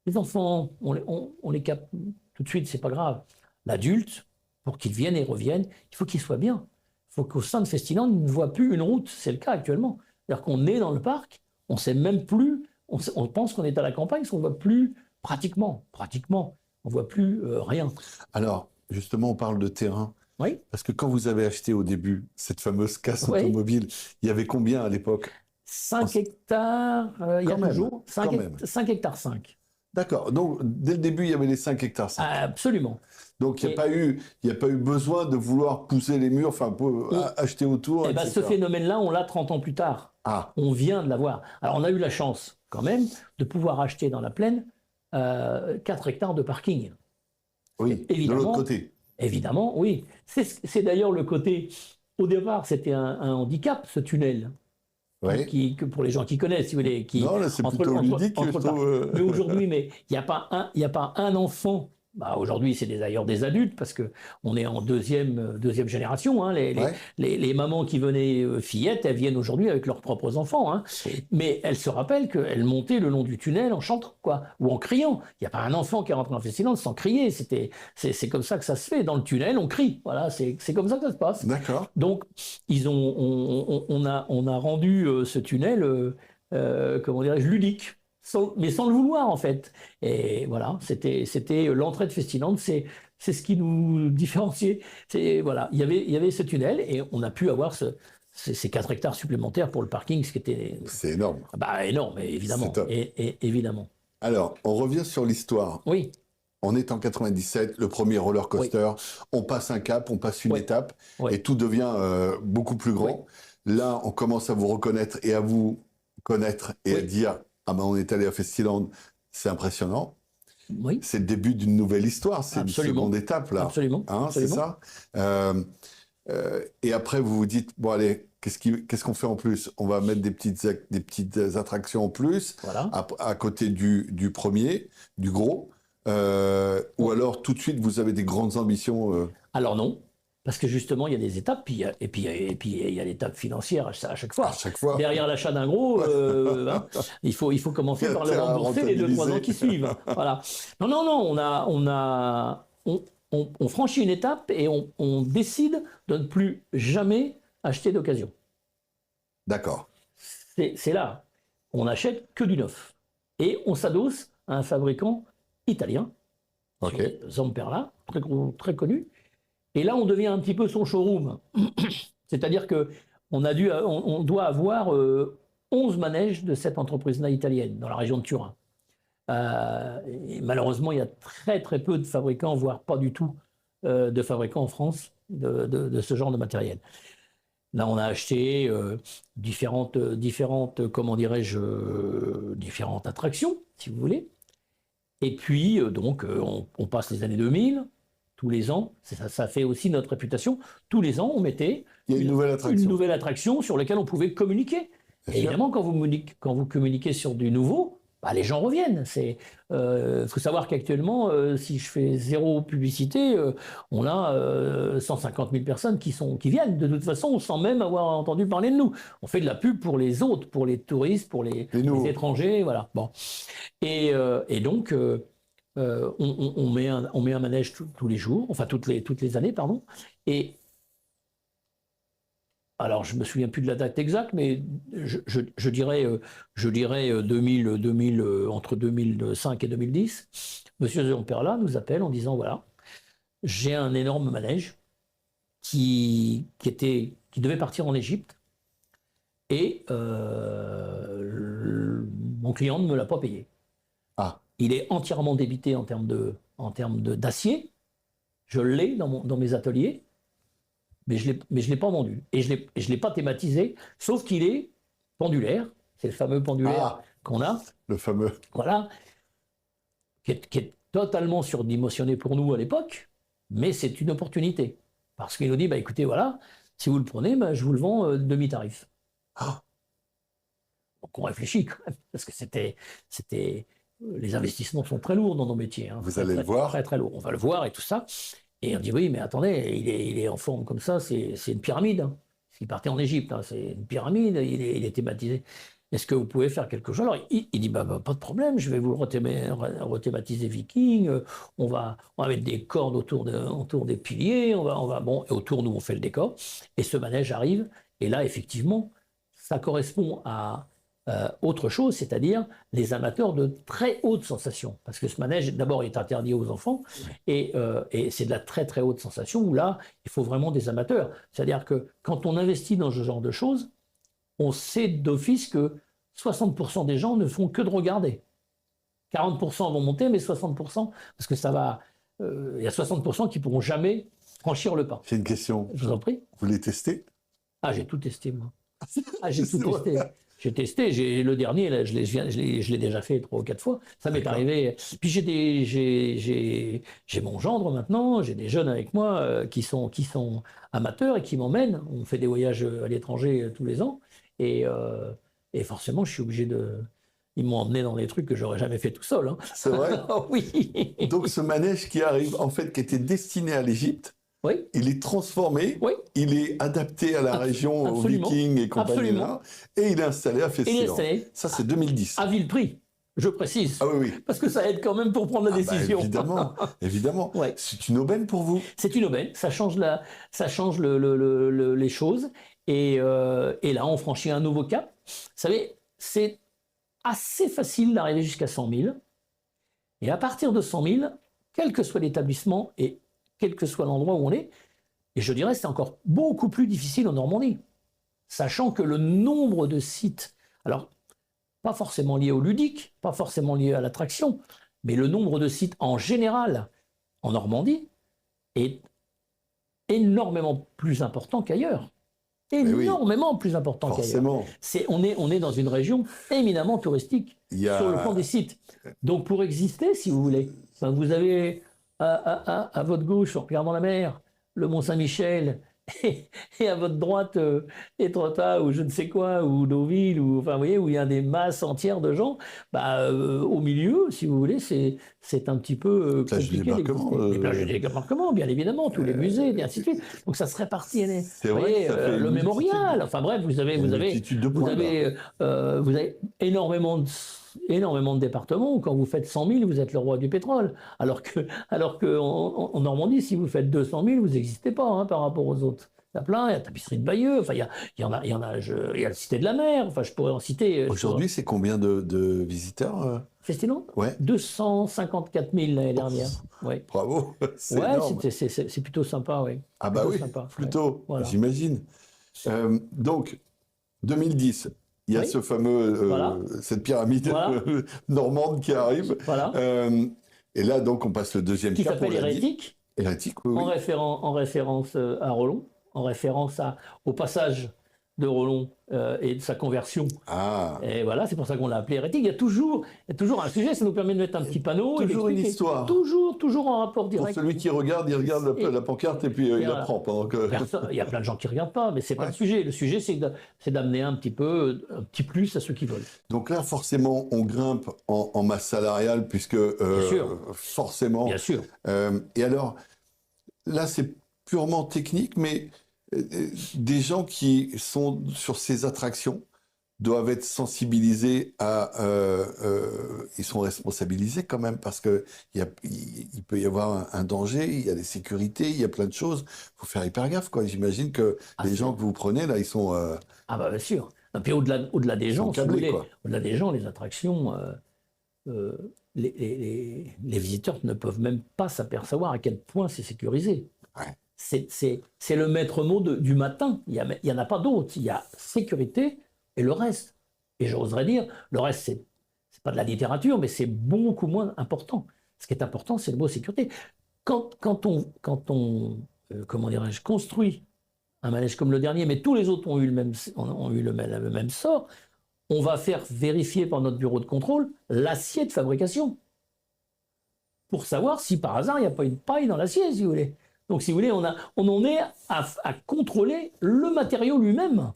les enfants, on les capte tout de suite, c'est pas grave. L'adulte, pour qu'il vienne et revienne, il faut qu'il soit bien. Il faut qu'au sein de Festiland, il ne voit plus une route. C'est le cas actuellement. C'est-à-dire qu'on est dans le parc, on ne sait même plus, on pense qu'on est à la campagne, parce qu'on ne voit plus pratiquement, on ne voit plus rien. Alors, justement, on parle de terrain. Oui. Parce que quand vous avez acheté au début cette fameuse casse automobile, il y avait combien à l'époque? 5 hectares, il y a toujours 5 hectares 5. D'accord. Donc, dès le début, il y avait les 5 hectares 5. Absolument. Donc, il n'y a pas eu besoin de vouloir pousser les murs, enfin, acheter autour, etc. Ce phénomène-là, on l'a 30 ans plus tard. Ah. On vient de l'avoir. Alors, on a eu la chance, quand même, de pouvoir acheter dans la plaine 4 hectares de parking. Oui, évidemment, de l'autre côté. Évidemment, oui. C'est d'ailleurs le côté... Au départ, c'était un handicap, ce tunnel. Oui. Que pour les gens qui connaissent, si vous voulez. Non, là, c'est plutôt ludique. Mais aujourd'hui, il n'y a pas un enfant. Bah, aujourd'hui, c'est d'ailleurs des adultes, parce qu'on est en deuxième génération. Hein. Les mamans qui venaient fillettes, elles viennent aujourd'hui avec leurs propres enfants. Hein. Mais elles se rappellent qu'elles montaient le long du tunnel en chantant, quoi, ou en criant. Il n'y a pas un enfant qui est rentré en Festiland sans crier. C'est comme ça que ça se fait. Dans le tunnel, on crie. Voilà, c'est comme ça que ça se passe. D'accord. Donc, on a rendu ce tunnel, comment dirais-je, ludique. Mais sans le vouloir, en fait. Et voilà, c'était l'entrée de Festiland, c'est ce qui nous différenciait. Voilà, il y avait ce tunnel et on a pu avoir ces 4 hectares supplémentaires pour le parking, ce qui était... C'est énorme. Bah, énorme, évidemment. C'est top. Et évidemment. Alors, on revient sur l'histoire. Oui. On est en 97, le premier roller coaster. Oui. On passe un cap, on passe une étape, et tout devient beaucoup plus grand. Oui. Là, on commence à vous reconnaître et à vous connaître et à dire... Ah ben on est allé à Festiland, c'est impressionnant. Oui. C'est le début d'une nouvelle histoire, c'est une seconde étape là. Absolument. Hein, c'est ça. Et après vous vous dites bon allez, qu'est-ce qu'on fait en plus? On va mettre des petites attractions en plus, voilà. à côté du premier, du gros. Ou alors tout de suite vous avez des grandes ambitions. Alors non. Parce que justement, il y a des étapes, et puis il y a l'étape financière à chaque fois. À chaque fois. Derrière l'achat d'un gros, hein, il faut commencer par le rembourser les 2-3 ans qui suivent. Voilà. Non, on franchit une étape et on décide de ne plus jamais acheter d'occasion. D'accord. C'est là. On n'achète que du neuf. Et on s'adosse à un fabricant italien Ok. sur Zamperla, très connu. Et là, on devient un petit peu son showroom. C'est-à-dire on doit avoir 11 manèges de cette entreprise-là italienne dans la région de Turin. Et malheureusement, il y a très très peu de fabricants, voire pas du tout de fabricants en France de ce genre de matériel. Là, on a acheté différentes, comment dirais-je, différentes attractions, si vous voulez. Et puis, on passe les années 2000, tous les ans. Ça fait aussi notre réputation. Tous les ans, on mettait Il y a une nouvelle attraction. sur laquelle on pouvait communiquer. Bien Et sûr. évidemment, quand vous communiquez sur du nouveau, bah, les gens reviennent. Faut savoir qu'actuellement, si je fais zéro publicité, on a 150 000 personnes qui viennent de toute façon sans même avoir entendu parler de nous. On fait de la pub pour les autres, pour les touristes, pour les étrangers, voilà. Bon. Et donc, on met un manège tous les jours, enfin toutes les années, pardon. Et alors, je me souviens plus de la date exacte, mais je dirais 2000, entre 2005 et 2010. Monsieur Zamperla nous appelle en disant, voilà, j'ai un énorme manège qui devait partir en Égypte et mon client ne me l'a pas payé. Ah. Il est entièrement débité en termes d'acier. Je l'ai dans mes ateliers. Mais je l'ai pas vendu. Et je l'ai pas thématisé, sauf qu'il est pendulaire. C'est le fameux pendulaire qu'on a. Le fameux. Voilà. Qui est totalement surdimensionné pour nous à l'époque, mais c'est une opportunité. Parce qu'il nous dit, bah, écoutez, voilà, si vous le prenez, bah, je vous le vends demi-tarif. Ah. Donc on réfléchit quand même, parce que les investissements sont très lourds dans nos métiers. Hein. Vous allez le voir. Très, très lourd. On va le voir et tout ça. Et on dit, oui, mais attendez, il est en forme comme ça, c'est une pyramide. Hein. Il partait en Égypte, hein, c'est une pyramide, il est thématisé. Est-ce que vous pouvez faire quelque chose? Alors, il dit, bah, pas de problème, je vais vous rethématiser viking, on va mettre des cordes autour des piliers, bon, et autour, nous, on fait le décor. Et ce manège arrive, et là, effectivement, ça correspond à autre chose, c'est-à-dire les amateurs de très haute sensation. Parce que ce manège, d'abord, est interdit aux enfants, et c'est de la très très haute sensation, où là, il faut vraiment des amateurs. C'est-à-dire que quand on investit dans ce genre de choses, on sait d'office que 60% des gens ne font que de regarder. 40% vont monter, mais 60%, parce que ça va... Il y a 60% qui ne pourront jamais franchir le pas. J'ai une question. Je vous en prie. Vous les testez? Ah, j'ai tout testé, moi. Ah, j'ai tout testé. J'ai testé, le dernier, là, je l'ai déjà fait 3 ou 4 fois. Ça m'est arrivé. Puis j'ai mon gendre maintenant, j'ai des jeunes avec moi qui sont amateurs et qui m'emmènent. On fait des voyages à l'étranger tous les ans. Et forcément, je suis obligé de... Ils m'ont emmené dans des trucs que j'aurais jamais fait tout seul. Hein. C'est vrai? Oui. Donc ce manège qui arrive, en fait, qui était destiné à l'Égypte, oui. Il est transformé, oui. Il est adapté à la région, aux Vikings et compagnie là, et il est installé à Festillon. Ça, c'est 2010. À vil prix, je précise. Ah oui. Parce que ça aide quand même pour prendre la décision. Bah, évidemment, évidemment. Ouais. C'est une aubaine pour vous. C'est une aubaine, ça change les choses. Et là, on franchit un nouveau cap. Vous savez, c'est assez facile d'arriver jusqu'à 100 000. Et à partir de 100 000, quel que soit l'établissement et quel que soit l'endroit où on est, et je dirais c'est encore beaucoup plus difficile en Normandie, sachant que le nombre de sites, alors pas forcément liés au ludique, pas forcément liés à l'attraction, mais le nombre de sites en général en Normandie est énormément plus important qu'ailleurs. Énormément plus important qu'ailleurs. On est dans une région éminemment touristique sur le plan des sites. Donc pour exister, si vous voulez, vous avez à votre gauche, en regardant la mer, le Mont-Saint-Michel, et à votre droite, Étretat ou je ne sais quoi, ou Deauville, ou, enfin, vous voyez, où il y a des masses entières de gens, au milieu, si vous voulez, c'est un petit peu compliqué. Les plages de débarquement, bien évidemment, tous les musées, et ainsi de suite. Donc ça se répartit. Vous voyez, le mémorial, enfin bref, vous avez énormément de départements où quand vous faites 100 000, vous êtes le roi du pétrole. Alors que en Normandie, si vous faites 200 000, vous n'existez pas hein, par rapport aux autres. Il y a plein, il y a la tapisserie de Bayeux, enfin, il y a la Cité de la Mer, enfin, je pourrais en citer. Aujourd'hui, c'est combien de visiteurs Festinland Ouais. 254 000 l'année dernière. Ouais. Bravo, c'est Ouais, énorme. c'est plutôt sympa, oui. Ah bah plutôt oui, sympa, ouais. plutôt, Voilà. j'imagine. Donc, 2010, il y a Oui. ce fameux, Voilà. cette pyramide Voilà. normande qui arrive. Voilà. Et là, donc, on passe le deuxième Qui cap. s'appelle on l'a dit. Hérétique, Hérétique, oui, en, oui. en référence à Rollon, en référence au passage de Rollon et de sa conversion. Ah, Et voilà, c'est pour ça qu'on l'a appelé hérétique. Il y a toujours un sujet, ça nous permet de mettre un petit panneau. toujours et une d'expliquer. histoire. Toujours en rapport Pour direct. celui qui regarde, il regarde la pancarte et puis il voilà. apprend pendant que... Il y a plein de gens qui ne regardent pas, mais c'est pas Ouais. le sujet. Le sujet, c'est d'amener un petit plus à ceux qui veulent. Donc là, forcément, on grimpe en masse salariale puisque sûr. forcément... Bien sûr. Et alors, là, c'est purement technique, mais des gens qui sont sur ces attractions doivent être sensibilisés ils sont responsabilisés quand même parce que il peut y avoir un danger, il y a des sécurités, il y a plein de choses. Il faut faire hyper gaffe, quoi. J'imagine que les gens que vous prenez, là, ils sont... Ah bah bien sûr. Et puis au-delà des gens, si vous câblés, voulez, quoi. au-delà des gens, les attractions, les visiteurs ne peuvent même pas s'apercevoir à quel point c'est sécurisé. Ouais. C'est le maître mot du matin. Il y en a pas d'autre. Il y a sécurité et le reste. Et j'oserais dire, le reste, c'est pas de la littérature, mais c'est beaucoup moins important. Ce qui est important, c'est le mot sécurité. Quand on comment dirais-je, construit un manège comme le dernier, mais tous les autres ont eu le même sort, on va faire vérifier par notre bureau de contrôle l'acier de fabrication pour savoir si par hasard il n'y a pas une paille dans l'acier, si vous voulez. Donc, si vous voulez, on en est à contrôler le matériau lui-même.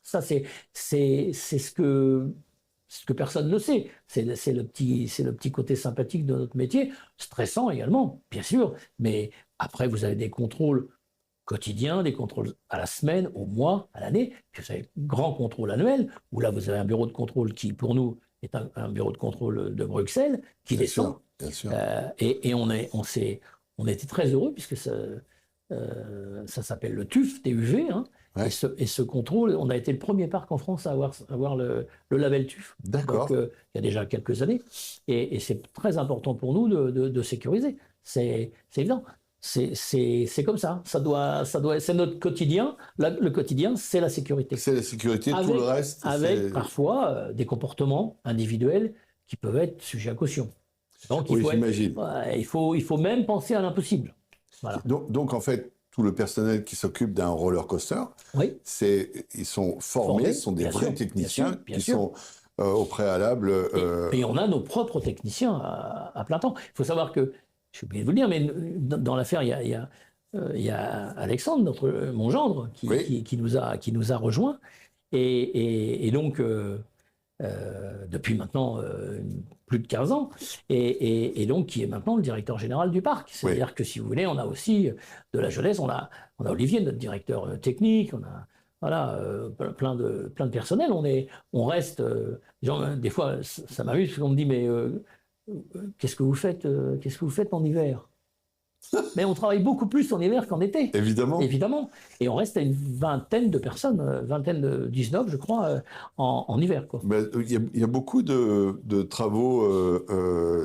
Ça, c'est ce que personne ne sait. C'est le petit côté sympathique de notre métier, stressant également, bien sûr. Mais après, vous avez des contrôles quotidiens, des contrôles à la semaine, au mois, à l'année. Puis vous avez grand contrôle annuel, où là, vous avez un bureau de contrôle qui, pour nous, est un bureau de contrôle de Bruxelles, qui Bien descend. sûr, bien sûr. Et on était très heureux, puisque ça s'appelle le TUV, TUV, hein. Ouais. Et ce contrôle, on a été le premier parc en France à avoir le label TUV. D'accord. Donc, il y a déjà quelques années. Et c'est très important pour nous de sécuriser. C'est évident. C'est comme ça. C'est notre quotidien. Le quotidien, c'est la sécurité. C'est la sécurité, tout le reste. Avec parfois des comportements individuels qui peuvent être sujets à caution. Donc, j'imagine. Il faut même penser à l'impossible. Voilà. Donc, en fait, tout le personnel qui s'occupe d'un roller coaster, Oui. ils sont formés, ce sont des vrais techniciens qui sont au préalable. Et on a nos propres techniciens à plein temps. Il faut savoir que, j'ai oublié de vous le dire, mais dans l'affaire, il y a Alexandre, mon gendre, qui nous a rejoints. Et donc, depuis maintenant plus de 15 ans, et donc qui est maintenant le directeur général du parc. C'est-à-dire que, si vous voulez, on a aussi de la jeunesse, on a Olivier, notre directeur technique, on a plein de personnel. On reste, des fois, ça m'amuse, parce qu'on me dit, mais qu'est-ce que vous faites en hiver? Mais on travaille beaucoup plus en hiver qu'en été. Évidemment. Et on reste à une vingtaine de personnes, 19, je crois, en hiver, quoi. Il y a beaucoup de travaux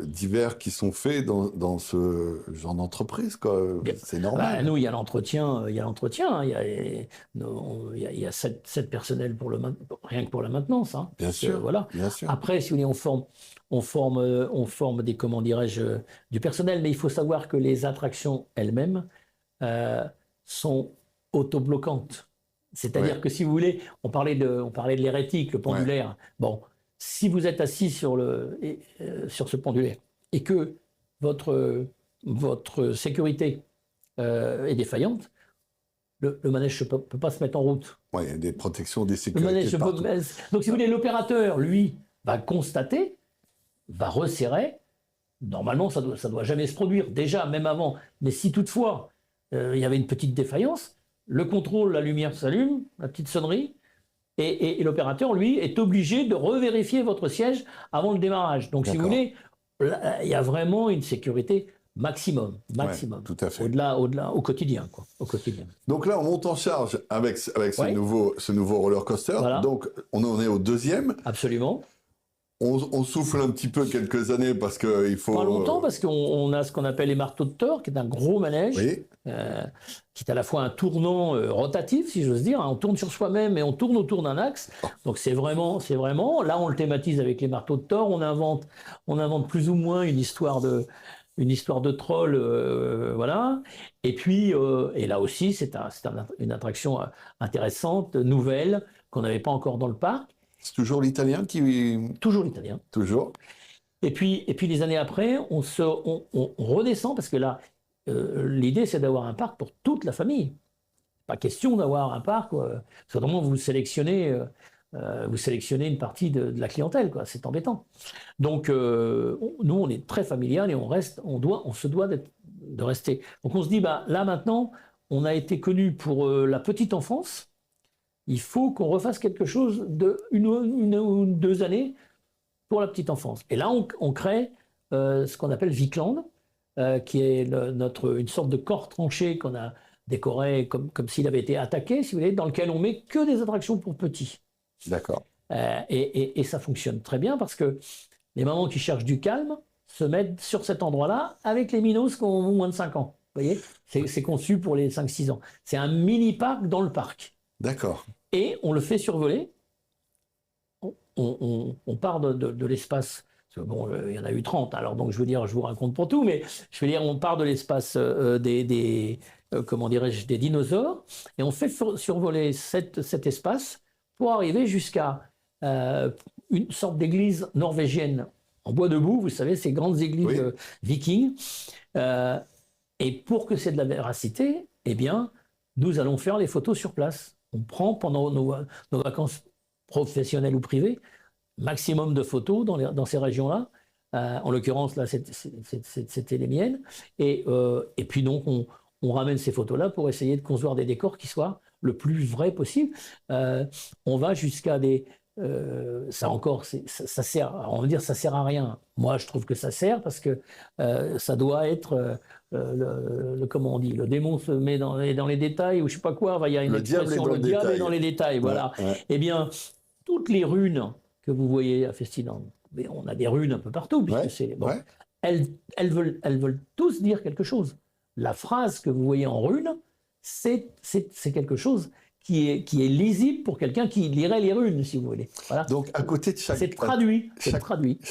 d'hiver qui sont faits dans ce genre d'entreprise, quoi. C'est normal. Nous, il y a l'entretien. Il y a 7 personnels rien que pour la maintenance. Hein. Bien sûr. Voilà. Bien sûr. Après, si vous voulez, on forme des, comment dirais-je, du personnel, mais il faut savoir que les attractions elles-mêmes sont autobloquantes. C'est-à-dire que, si vous voulez, on parlait de l'hérétique, le pendulaire. Ouais. Bon, si vous êtes assis sur ce pendulaire et que votre sécurité est défaillante, le manège ne peut pas se mettre en route. Oui, il y a des protections, des sécurités partout. Donc, si vous voulez, l'opérateur, lui, va constater, va resserrer. Normalement, ça doit jamais se produire, déjà, même avant. Mais si toutefois, il y avait une petite défaillance, le contrôle, la lumière s'allume, la petite sonnerie, et l'opérateur, lui, est obligé de revérifier votre siège avant le démarrage. Donc, si vous voulez, il y a vraiment une sécurité maximum. Ouais, tout à fait. Au-delà, au quotidien, quoi. Au quotidien. Donc là, on monte en charge avec ce nouveau roller coaster. Voilà. Donc, on en est au deuxième. Absolument. On souffle un petit peu quelques années parce qu'il faut... Pas longtemps, parce qu'on a ce qu'on appelle les marteaux de Thor, qui est un gros manège, Oui, qui est à la fois un tournant rotatif, si j'ose dire. On tourne sur soi-même et on tourne autour d'un axe. Donc c'est vraiment... Là, on le thématise avec les marteaux de Thor. On invente plus ou moins une histoire de troll, voilà. Et puis, et là aussi, c'est une attraction intéressante, nouvelle, qu'on n'avait pas encore dans le parc. c'est toujours l'italien qui... Toujours l'italien. Toujours. Et puis les années après, on redescend, parce que là, l'idée, c'est d'avoir un parc pour toute la famille. Pas question d'avoir un parc, parce que vraiment, vous sélectionnez une partie de la clientèle, quoi. C'est embêtant. Donc, nous, on est très familial et on se doit de rester. Donc, on se dit, bah, là, maintenant, on a été connu pour la petite enfance. Il faut qu'on refasse quelque chose de une ou 2 années pour la petite enfance. Et là, on crée ce qu'on appelle Vicland, qui est une sorte de corps tranché qu'on a décoré comme s'il avait été attaqué, si vous voulez, dans lequel on met que des attractions pour petits. D'accord. Et ça fonctionne très bien parce que les mamans qui cherchent du calme se mettent sur cet endroit-là avec les minos qui ont moins de 5 ans. Vous voyez, c'est conçu pour les 5-6 ans. C'est un mini-parc dans le parc. D'accord. Et on le fait survoler. On part de l'espace. Bon, il y en a eu 30, alors donc je veux dire, je vous raconte pour tout, mais je veux dire, on part de l'espace comment dirais-je, des dinosaures, et on fait survoler cet espace pour arriver jusqu'à une sorte d'église norvégienne en bois debout, vous savez, ces grandes églises vikings. Et pour que c'est de la véracité, eh bien, nous allons faire les photos sur place. On prend pendant nos vacances professionnelles ou privées, maximum de photos dans ces régions-là. En l'occurrence, là, c'était les miennes. Et puis donc, on ramène ces photos-là pour essayer de concevoir des décors qui soient le plus vrai possible. On va jusqu'à des... ça encore, ça sert, on va dire ça sert à rien. Moi, je trouve que ça sert parce que ça doit être... comment on dit, le démon se met dans les détails ou je sais pas quoi, il y a une expression, le diable est dans les détails, voilà. Ouais. Eh bien, toutes les runes que vous voyez à Festiland, mais on a des runes un peu partout, puisque elles veulent tous dire quelque chose. La phrase que vous voyez en rune, c'est quelque chose qui est lisible pour quelqu'un qui lirait les runes, si vous voulez. Voilà. Donc, à côté de chaque... C'est traduit.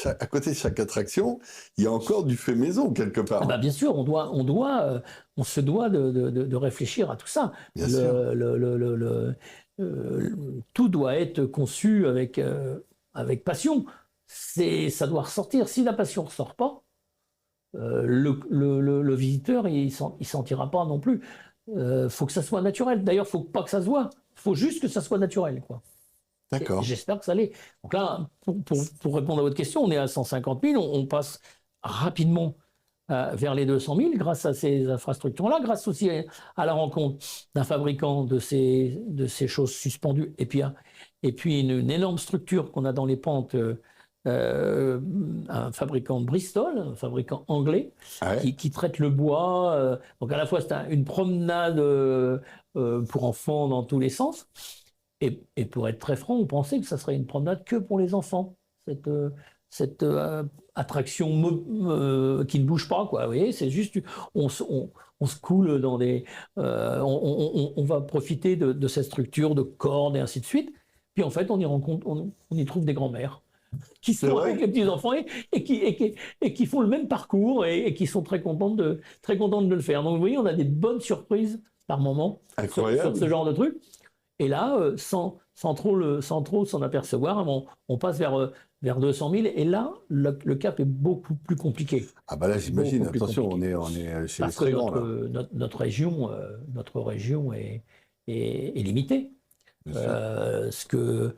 À côté de chaque attraction, il y a encore du fait maison, quelque part. Ah bah bien sûr, on se doit de réfléchir à tout ça. Bien sûr. Tout doit être conçu avec passion. Ça doit ressortir. Si la passion ne ressort pas, le visiteur, il ne sentira pas non plus. Faut que ça soit naturel. D'ailleurs, il ne faut pas que ça se voit. Il faut juste que ça soit naturel, quoi. D'accord. J'espère que ça l'est. Donc là, pour répondre à votre question, on est à 150 000. On passe rapidement vers les 200 000 grâce à ces infrastructures-là, grâce aussi à la rencontre d'un fabricant de ces choses suspendues et puis une énorme structure qu'on a dans les pentes, un fabricant de Bristol, un fabricant anglais, qui traite le bois. Donc à la fois c'est une promenade pour enfants dans tous les sens, et pour être très franc, on pensait que ça serait une promenade que pour les enfants, cette attraction qui ne bouge pas, quoi. Vous voyez, c'est juste, on se coule dans des... on va profiter de cette structure de cordes et ainsi de suite. Puis en fait, on y trouve des grands-mères qui sont avec les petits-enfants et qui font le même parcours et qui sont très contentes de le faire. Donc vous voyez, on a des bonnes surprises par moment sur ce genre de truc. Et là, sans trop s'en apercevoir, on passe vers 200 000. Et là, le cap est beaucoup plus compliqué. Ah bah là, j'imagine. Attention, on est chez les très grands, là. Notre région est limitée. Ce que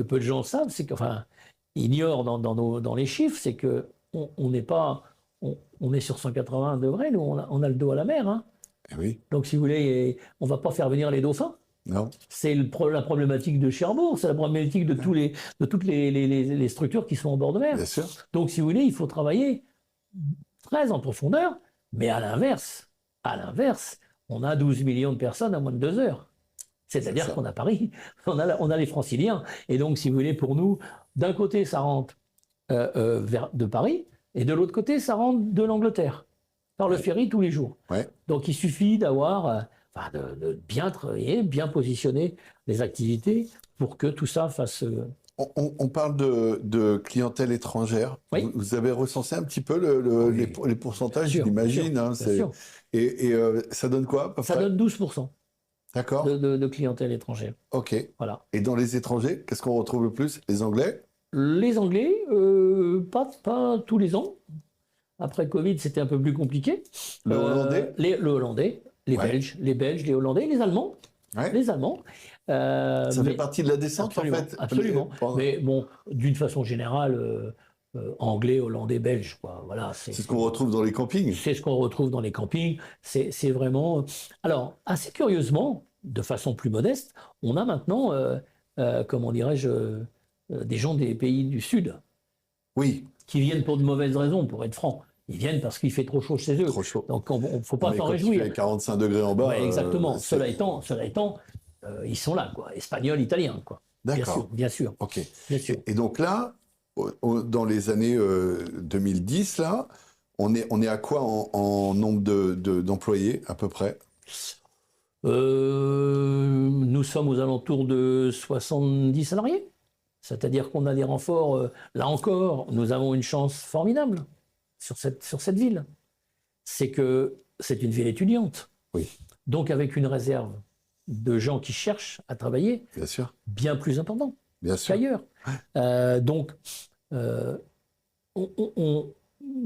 peu de gens savent, c'est qu'enfin, ignorent dans les chiffres, c'est que on est sur 180 degrés, nous, on a le dos à la mer. Hein. Oui. Donc, si vous voulez, on ne va pas faire venir les dauphins. Non. C'est la problématique de Cherbourg, c'est la problématique de toutes les structures qui sont en bord de mer. Bien sûr. Donc, si vous voulez, il faut travailler très en profondeur, mais à l'inverse, on a 12 millions de personnes à moins de 2 heures. C'est-à-dire qu'on a Paris, on a les Franciliens. Et donc, si vous voulez, pour nous, d'un côté, ça rentre de Paris, et de l'autre côté, ça rentre de l'Angleterre, par le ferry tous les jours. Ouais. Donc il suffit d'avoir, de bien travailler, bien positionner les activités pour que tout ça fasse... On parle de clientèle étrangère. Oui. Vous avez recensé un petit peu les pourcentages, Bien sûr, j'imagine. bien Hein, sûr. Et ça donne quoi à peu Ça près? donne 12% D'accord. de clientèle étrangère. Ok. Voilà. Et dans les étrangers, qu'est-ce qu'on retrouve le plus? Les Anglais? Les Anglais, pas tous les ans. Après Covid, c'était un peu plus compliqué. Le Hollandais? Le Hollandais, les Ouais. Belges, les Hollandais, les Allemands. Ouais. Les Allemands. Ça fait Mais- partie de la descente, absolument, en fait. absolument. Pendant- Mais bon, d'une façon générale, anglais, hollandais, belge, quoi. Voilà, C'est ce qu'on retrouve dans les campings. c'est ce qu'on retrouve dans les campings. C'est vraiment. Alors, assez curieusement, de façon plus modeste, on a maintenant, comment dirais-je, des gens des pays du Sud Oui, qui viennent pour de mauvaises raisons, pour être franc. Ils viennent parce qu'il fait trop chaud chez eux. trop chaud. Donc, il ne faut pas Mais s'en quand il réjouir. fait 45 degrés en bas. Ouais, exactement. c'est- Cela étant, ils sont là, quoi. Espagnols, italiens, quoi. Bien sûr, D'accord. bien sûr, Ok. bien sûr. Et donc là, dans les années 2010, là, on est à quoi en nombre d'employés, à peu près? Nous sommes aux alentours de 70 salariés. C'est-à-dire qu'on a des renforts. Là encore, nous avons une chance formidable sur cette ville. C'est que c'est une ville étudiante. Oui. Donc avec une réserve de gens qui cherchent à travailler Bien sûr, bien plus importante bien sûr. qu'ailleurs. Donc,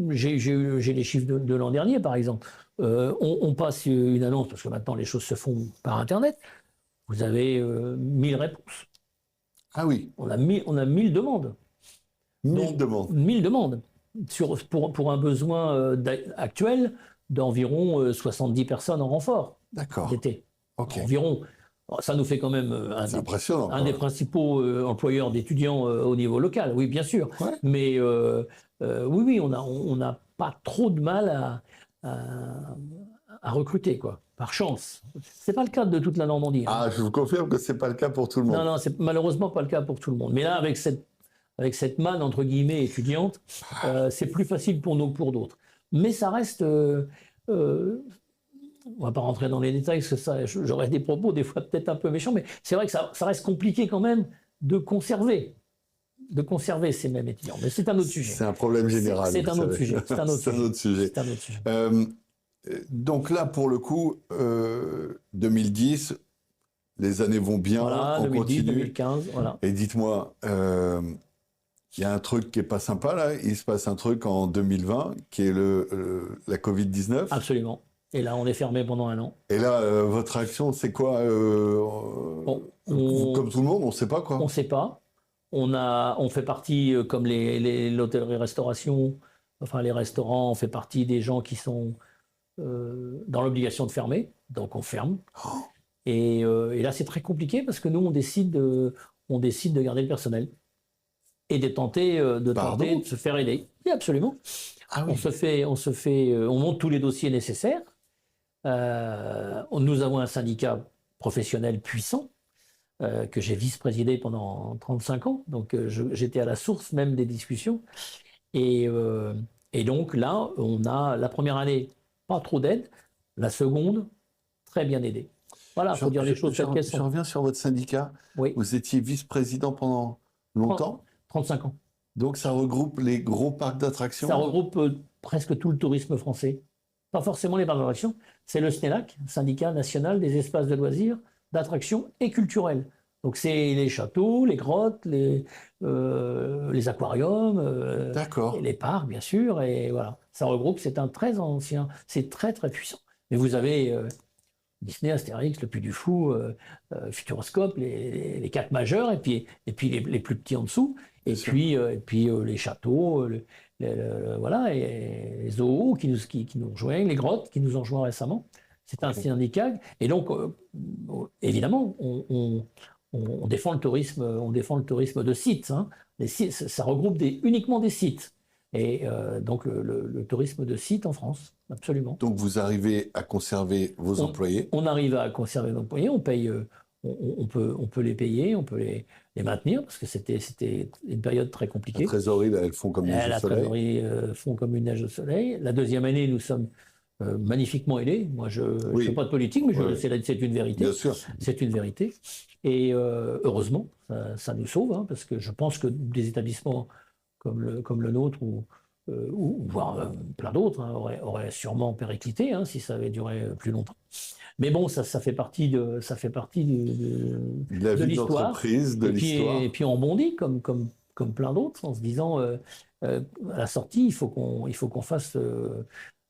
j'ai les chiffres de l'an dernier, par exemple. On passe une annonce, parce que maintenant les choses se font par Internet. Vous avez 1000 réponses. Ah oui, On a 1000 demandes. 1000 Donc, demandes. 1000 demandes pour un besoin actuel d'environ 70 personnes en renfort D'accord. d'été. Ok. Environ. Alors, ça nous fait quand même C'est impressionnant. un des principaux employeurs d'étudiants au niveau local, oui, bien sûr. Ouais. Mais oui, on n'a pas trop de mal à recruter, quoi, par chance. C'est pas le cas de toute la Normandie. Hein. Ah, je vous confirme que c'est pas le cas pour tout le monde. Non, c'est malheureusement pas le cas pour tout le monde. Mais là, avec cette manne, entre guillemets, étudiante, c'est plus facile pour nous que pour d'autres. Mais ça reste... on va pas rentrer dans les détails, parce que ça, j'aurais des propos des fois peut-être un peu méchants, mais c'est vrai que ça reste compliqué quand même de conserver ces mêmes étudiants. Mais c'est un autre sujet. C'est un problème général. C'est un vous autre savez. sujet. C'est un autre C'est un autre sujet. C'est un autre sujet. Donc là, pour le coup, 2010, les années vont bien, Voilà, on 2010, continue. 2015, voilà. Et dites-moi, il y a un truc qui est pas sympa là. Il se passe un truc en 2020 qui est la Covid-19. Absolument. Et là, on est fermé pendant un an. Et là, votre réaction, c'est quoi Bon, Comme tout le monde, on ne sait pas quoi. on ne sait pas. On fait partie, comme l'hôtellerie-restauration, enfin les restaurants, on fait partie des gens qui sont dans l'obligation de fermer. Donc on ferme. Oh. Et là, c'est très compliqué parce que nous, on décide de garder le personnel et de tenter Pardon de se faire aider. Oui, absolument. Ah oui. On monte tous les dossiers nécessaires. Nous avons un syndicat professionnel puissant que j'ai vice-présidé pendant 35 ans. Donc j'étais à la source même des discussions. Et donc là, on a la première année, pas trop d'aide. La seconde, très bien aidée. Voilà, il faut dire les choses telles qu'elles Je sont. reviens sur votre syndicat. Oui, Vous étiez vice-président pendant longtemps. 35 ans. Donc ça regroupe les gros parcs d'attractions. Ça regroupe presque tout le tourisme français. Pas forcément les parcs d'attractions. C'est le SNELAC, Syndicat national des espaces de loisirs, d'attractions et culturels. Donc c'est les châteaux, les grottes, les aquariums, D'accord. et les parcs bien sûr. Et voilà, ça regroupe. C'est un très ancien, c'est très très puissant. Mais vous avez Disney, Astérix, Le Puy du Fou, Futuroscope, les quatre majeurs, et puis les plus petits en dessous. Et puis les châteaux, voilà, et les zoos qui nous rejoignent, les grottes qui nous ont rejoints récemment. C'est un syndicat. Et donc, évidemment, on défend le tourisme de sites. Hein. Les sites, ça regroupe uniquement des sites. Et donc, le tourisme de sites en France, absolument. Donc vous arrivez à conserver vos employés. On arrive à conserver nos employés, on paye on peut les payer, on peut les maintenir, parce que c'était une période très compliquée. La trésorerie, là, elles font comme une neige La au soleil. trésorerie font comme une neige au soleil. La deuxième année, nous sommes magnifiquement aidés. Moi, je ne fais pas de politique, mais c'est une vérité. Bien sûr. C'est une vérité. Et heureusement, ça nous sauve, hein, parce que je pense que des établissements comme le nôtre ou voire plein d'autres hein, auraient sûrement périclité hein, si ça avait duré plus longtemps. Mais bon, ça fait partie de La vie de l'histoire. l'entreprise, de l'histoire. Et puis on bondit comme plein d'autres en se disant à la sortie, il faut qu'on fasse.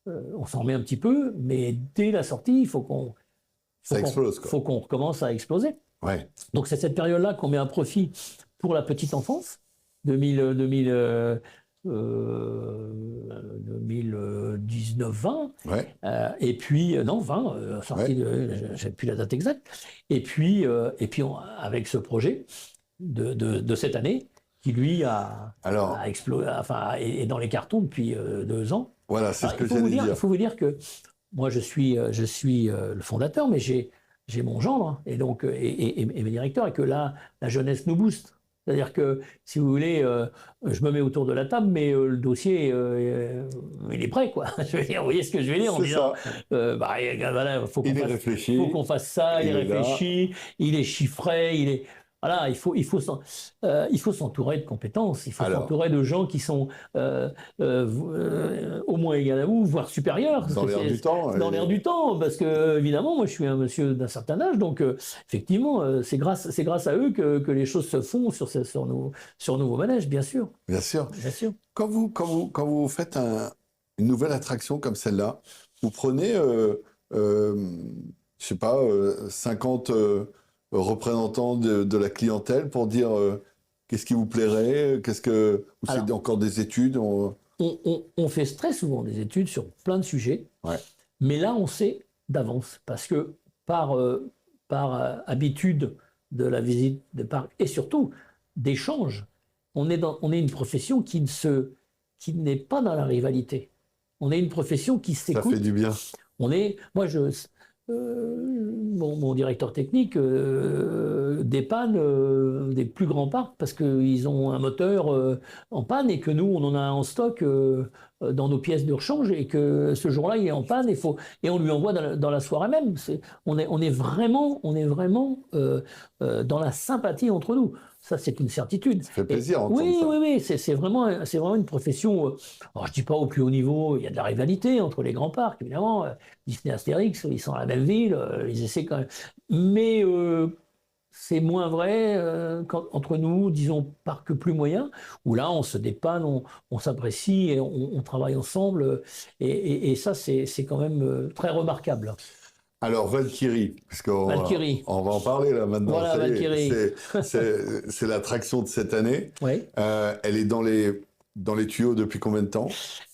On s'en remet un petit peu, mais dès la sortie, il faut qu'on recommence à exploser. Ouais. Donc c'est cette période-là qu'on met à profit pour la petite enfance, 2019-20. Ouais. Et puis, non, 20, sortie j'ai plus la date exacte. Et puis avec ce projet de cette année, qui lui a explosé, enfin, est dans les cartons depuis 2 ans. Voilà, c'est ce que j'allais dire. Il faut vous dire que moi, je suis le fondateur, mais j'ai mon gendre hein, et donc et mes directeurs, et que là, la jeunesse nous booste. C'est-à-dire que, si vous voulez, je me mets autour de la table, mais le dossier, il est prêt, quoi. Je veux dire, vous voyez ce que je veux dire en disant, voilà, faut qu'on fasse ça, il est réfléchi, il est chiffré, voilà, il faut s'entourer de compétences, il faut s'entourer de gens qui sont au moins égal à vous, voire supérieurs. Dans l'air du temps. Dans l'air du temps, parce que évidemment, moi je suis un monsieur d'un certain âge, donc effectivement, c'est grâce à eux que les choses se font sur nos manèges, bien sûr. Bien sûr. Bien sûr. Quand vous faites une nouvelle attraction comme celle-là, vous prenez, je sais pas, 50 représentants de la clientèle pour dire qu'est-ce qui vous plairait, c'est encore des études on fait très souvent des études sur plein de sujets, mais là on sait d'avance parce que par habitude de la visite de parc et surtout d'échange, on est une profession qui n'est pas dans la rivalité. On est une profession qui s'écoute. Ça fait du bien. Mon directeur technique dépanne des plus grands parcs parce qu'ils ont un moteur en panne et que nous, on en a en stock dans nos pièces de rechange et que ce jour-là, il est en panne et on lui envoie dans la soirée même. On est vraiment dans la sympathie entre nous. Ça, c'est une certitude. Ça fait plaisir d'entendre ça. Oui, c'est vraiment une profession. Alors, je ne dis pas au plus haut niveau, il y a de la rivalité entre les grands parcs, évidemment. Disney, Astérix, ils sont à la même ville, ils essaient quand même. Mais c'est moins vrai entre nous, disons, parcs plus moyens, où là, on se dépanne, on s'apprécie et on travaille ensemble. Et ça, c'est quand même très remarquable. Alors, Valkyrie, parce qu'on va en parler là maintenant. Voilà, Valkyrie. C'est l'attraction de cette année. Oui. Elle est dans les tuyaux depuis combien de temps?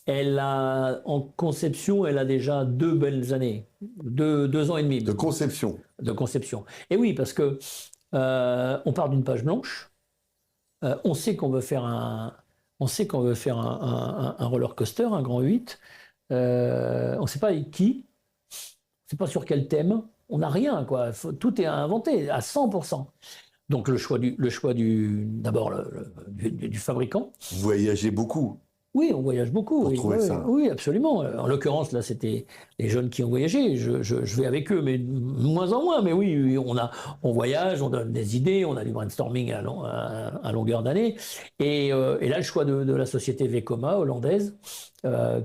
En conception, elle a déjà 2 belles années. 2 ans et demi. De conception. De conception. Et oui, parce que on part d'une page blanche. On sait qu'on veut faire un roller coaster, un grand 8. On ne sait pas avec qui. On ne sait pas sur quel thème, on n'a rien, quoi. Tout est à inventer à 100%. Donc le choix d'abord du fabricant. Vous voyagez beaucoup. Oui, on voyage beaucoup. Pour trouver ça. Oui, absolument. En l'occurrence, là, c'était les jeunes qui ont voyagé. Je vais avec eux, mais de moins en moins. Mais oui, on voyage, on donne des idées, on a du brainstorming à longueur d'année. Et là, le choix de la société Vekoma hollandaise,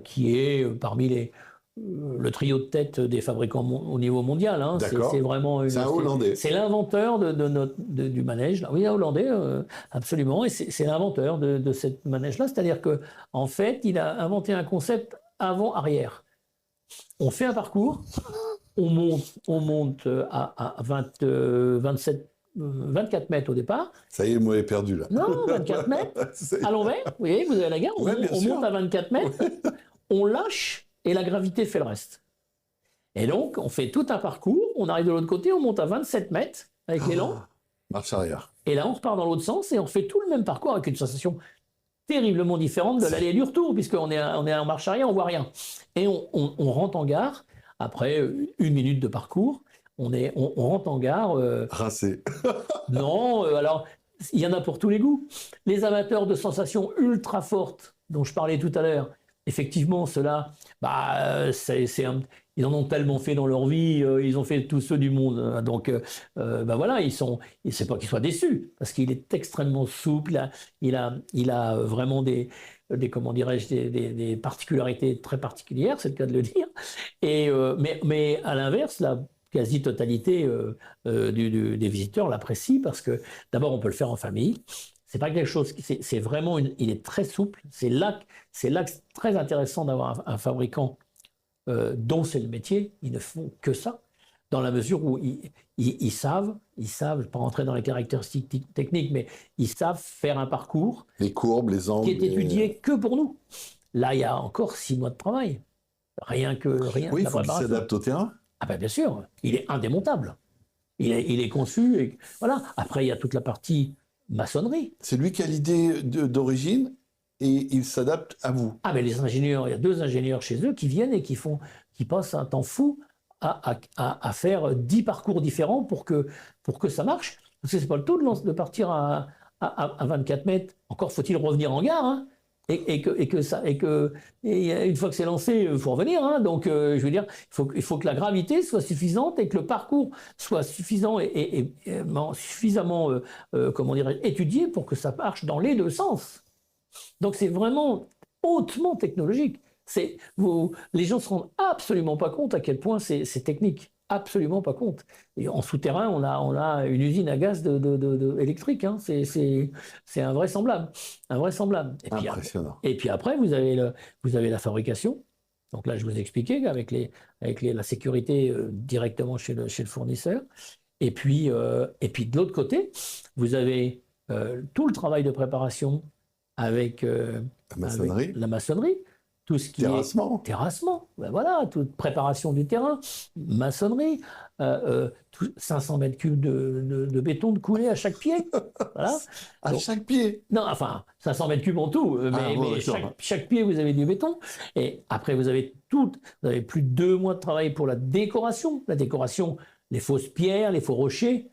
qui est parmi le trio de tête des fabricants au niveau mondial. Hein. C'est vraiment c'est un Hollandais. C'est l'inventeur du manège. Oui, un Hollandais, absolument. Et c'est l'inventeur de cette manège-là. C'est-à-dire qu'en fait, il a inventé un concept avant-arrière. On fait un parcours, on monte à 24 mètres au départ. Ça y est, moi, j'ai perdu là. Non, 24 mètres. À l'envers, vous voyez, vous avez la gare. On monte à 24 mètres, on lâche. Et la gravité fait le reste. Et donc, on fait tout un parcours, on arrive de l'autre côté, on monte à 27 mètres avec l'élan. Marche arrière. Et là, on repart dans l'autre sens et on fait tout le même parcours avec une sensation terriblement différente de l'aller et du retour, puisqu'on est en marche arrière, on voit rien. Et on rentre en gare, après 1 minute de parcours, on rentre en gare. Rincé. Non, alors, il y en a pour tous les goûts. Les amateurs de sensations ultra fortes, dont je parlais tout à l'heure, effectivement, ceux-là, ils en ont tellement fait dans leur vie, ils ont fait tous ceux du monde. Donc, voilà, c'est pas qu'ils soient déçus, parce qu'il est extrêmement souple, il a vraiment comment dirais-je, des particularités très particulières, c'est le cas de le dire. Mais à l'inverse, la quasi-totalité des visiteurs l'apprécient parce que d'abord on peut le faire en famille. C'est pas quelque chose, c'est vraiment il est très souple. C'est là que c'est très intéressant d'avoir un fabricant dont c'est le métier. Ils ne font que ça, dans la mesure où ils savent, je ne vais pas rentrer dans les caractéristiques techniques, mais ils savent faire un parcours Les courbes, les angles. qui est étudié que pour nous. Là, il y a encore 6 mois de travail. Rien. Oui, il la faut qu'il préparation. s'adapte au terrain. Ah ben bien sûr, il est indémontable. Il est conçu. Voilà. Après, il y a toute la partie maçonnerie. C'est lui qui a l'idée d'origine et il s'adapte à vous. Ah, mais les ingénieurs, il y a 2 ingénieurs chez eux qui viennent et qui passent un temps fou à faire 10 parcours différents pour que ça marche. Parce que c'est pas le tout de partir à 24 mètres. Encore faut-il revenir en gare, hein. Et une fois que c'est lancé, il faut revenir, hein. Donc, je veux dire, il faut que la gravité soit suffisante et que le parcours soit suffisant et suffisamment, comment dirais-je, étudié pour que ça marche dans les 2 sens. Donc, c'est vraiment hautement technologique. Les gens ne se rendent absolument pas compte à quel point c'est technique. Absolument pas compte. Et en souterrain, on a une usine à gaz électrique. Hein. C'est invraisemblable. Invraisemblable. Impressionnant. Et puis après, vous avez la fabrication. Donc là, je vous expliquais avec la sécurité directement chez le fournisseur. Et puis de l'autre côté, vous avez tout le travail de préparation avec la maçonnerie. Tout ce qui Terrassement. est terrassement, ben voilà, toute préparation du terrain, maçonnerie, 500 mètres cubes de béton de coulé à chaque pied. Voilà. À chaque pied. Non, enfin, 500 mètres cubes en tout, mais chaque pied, vous avez du béton. Et après, vous avez plus de 2 mois de travail pour la décoration. La décoration, les fausses pierres, les faux rochers.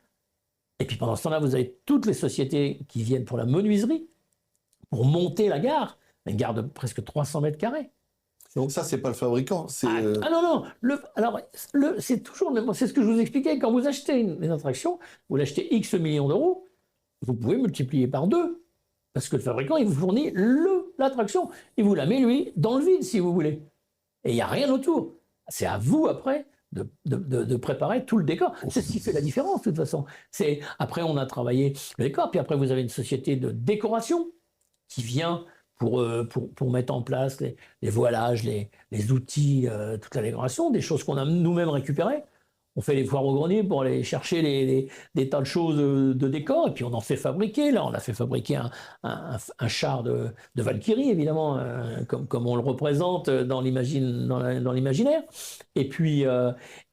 Et puis pendant ce temps-là, vous avez toutes les sociétés qui viennent pour la menuiserie, pour monter la gare. Une gare de presque 300 mètres carrés. Donc ça, c'est pas le fabricant. Non. C'est ce que je vous expliquais. Quand vous achetez une attraction, vous l'achetez X millions d'euros, vous pouvez multiplier par 2. Parce que le fabricant, il vous fournit l'attraction. Il vous la met, lui, dans le vide, si vous voulez. Et il n'y a rien autour. C'est à vous, après, de préparer tout le décor. C'est ce qui fait la différence, de toute façon. Après, on a travaillé le décor, puis après, vous avez une société de décoration qui vient pour mettre en place les voilages, les outils, toute la décoration, des choses qu'on a nous-mêmes récupérées. On fait les foires au grenier pour aller chercher des tas de choses de décor, et puis on en fait fabriquer. Là, on a fait fabriquer un char de Valkyrie, évidemment, comme on le représente dans l'imaginaire. Et puis,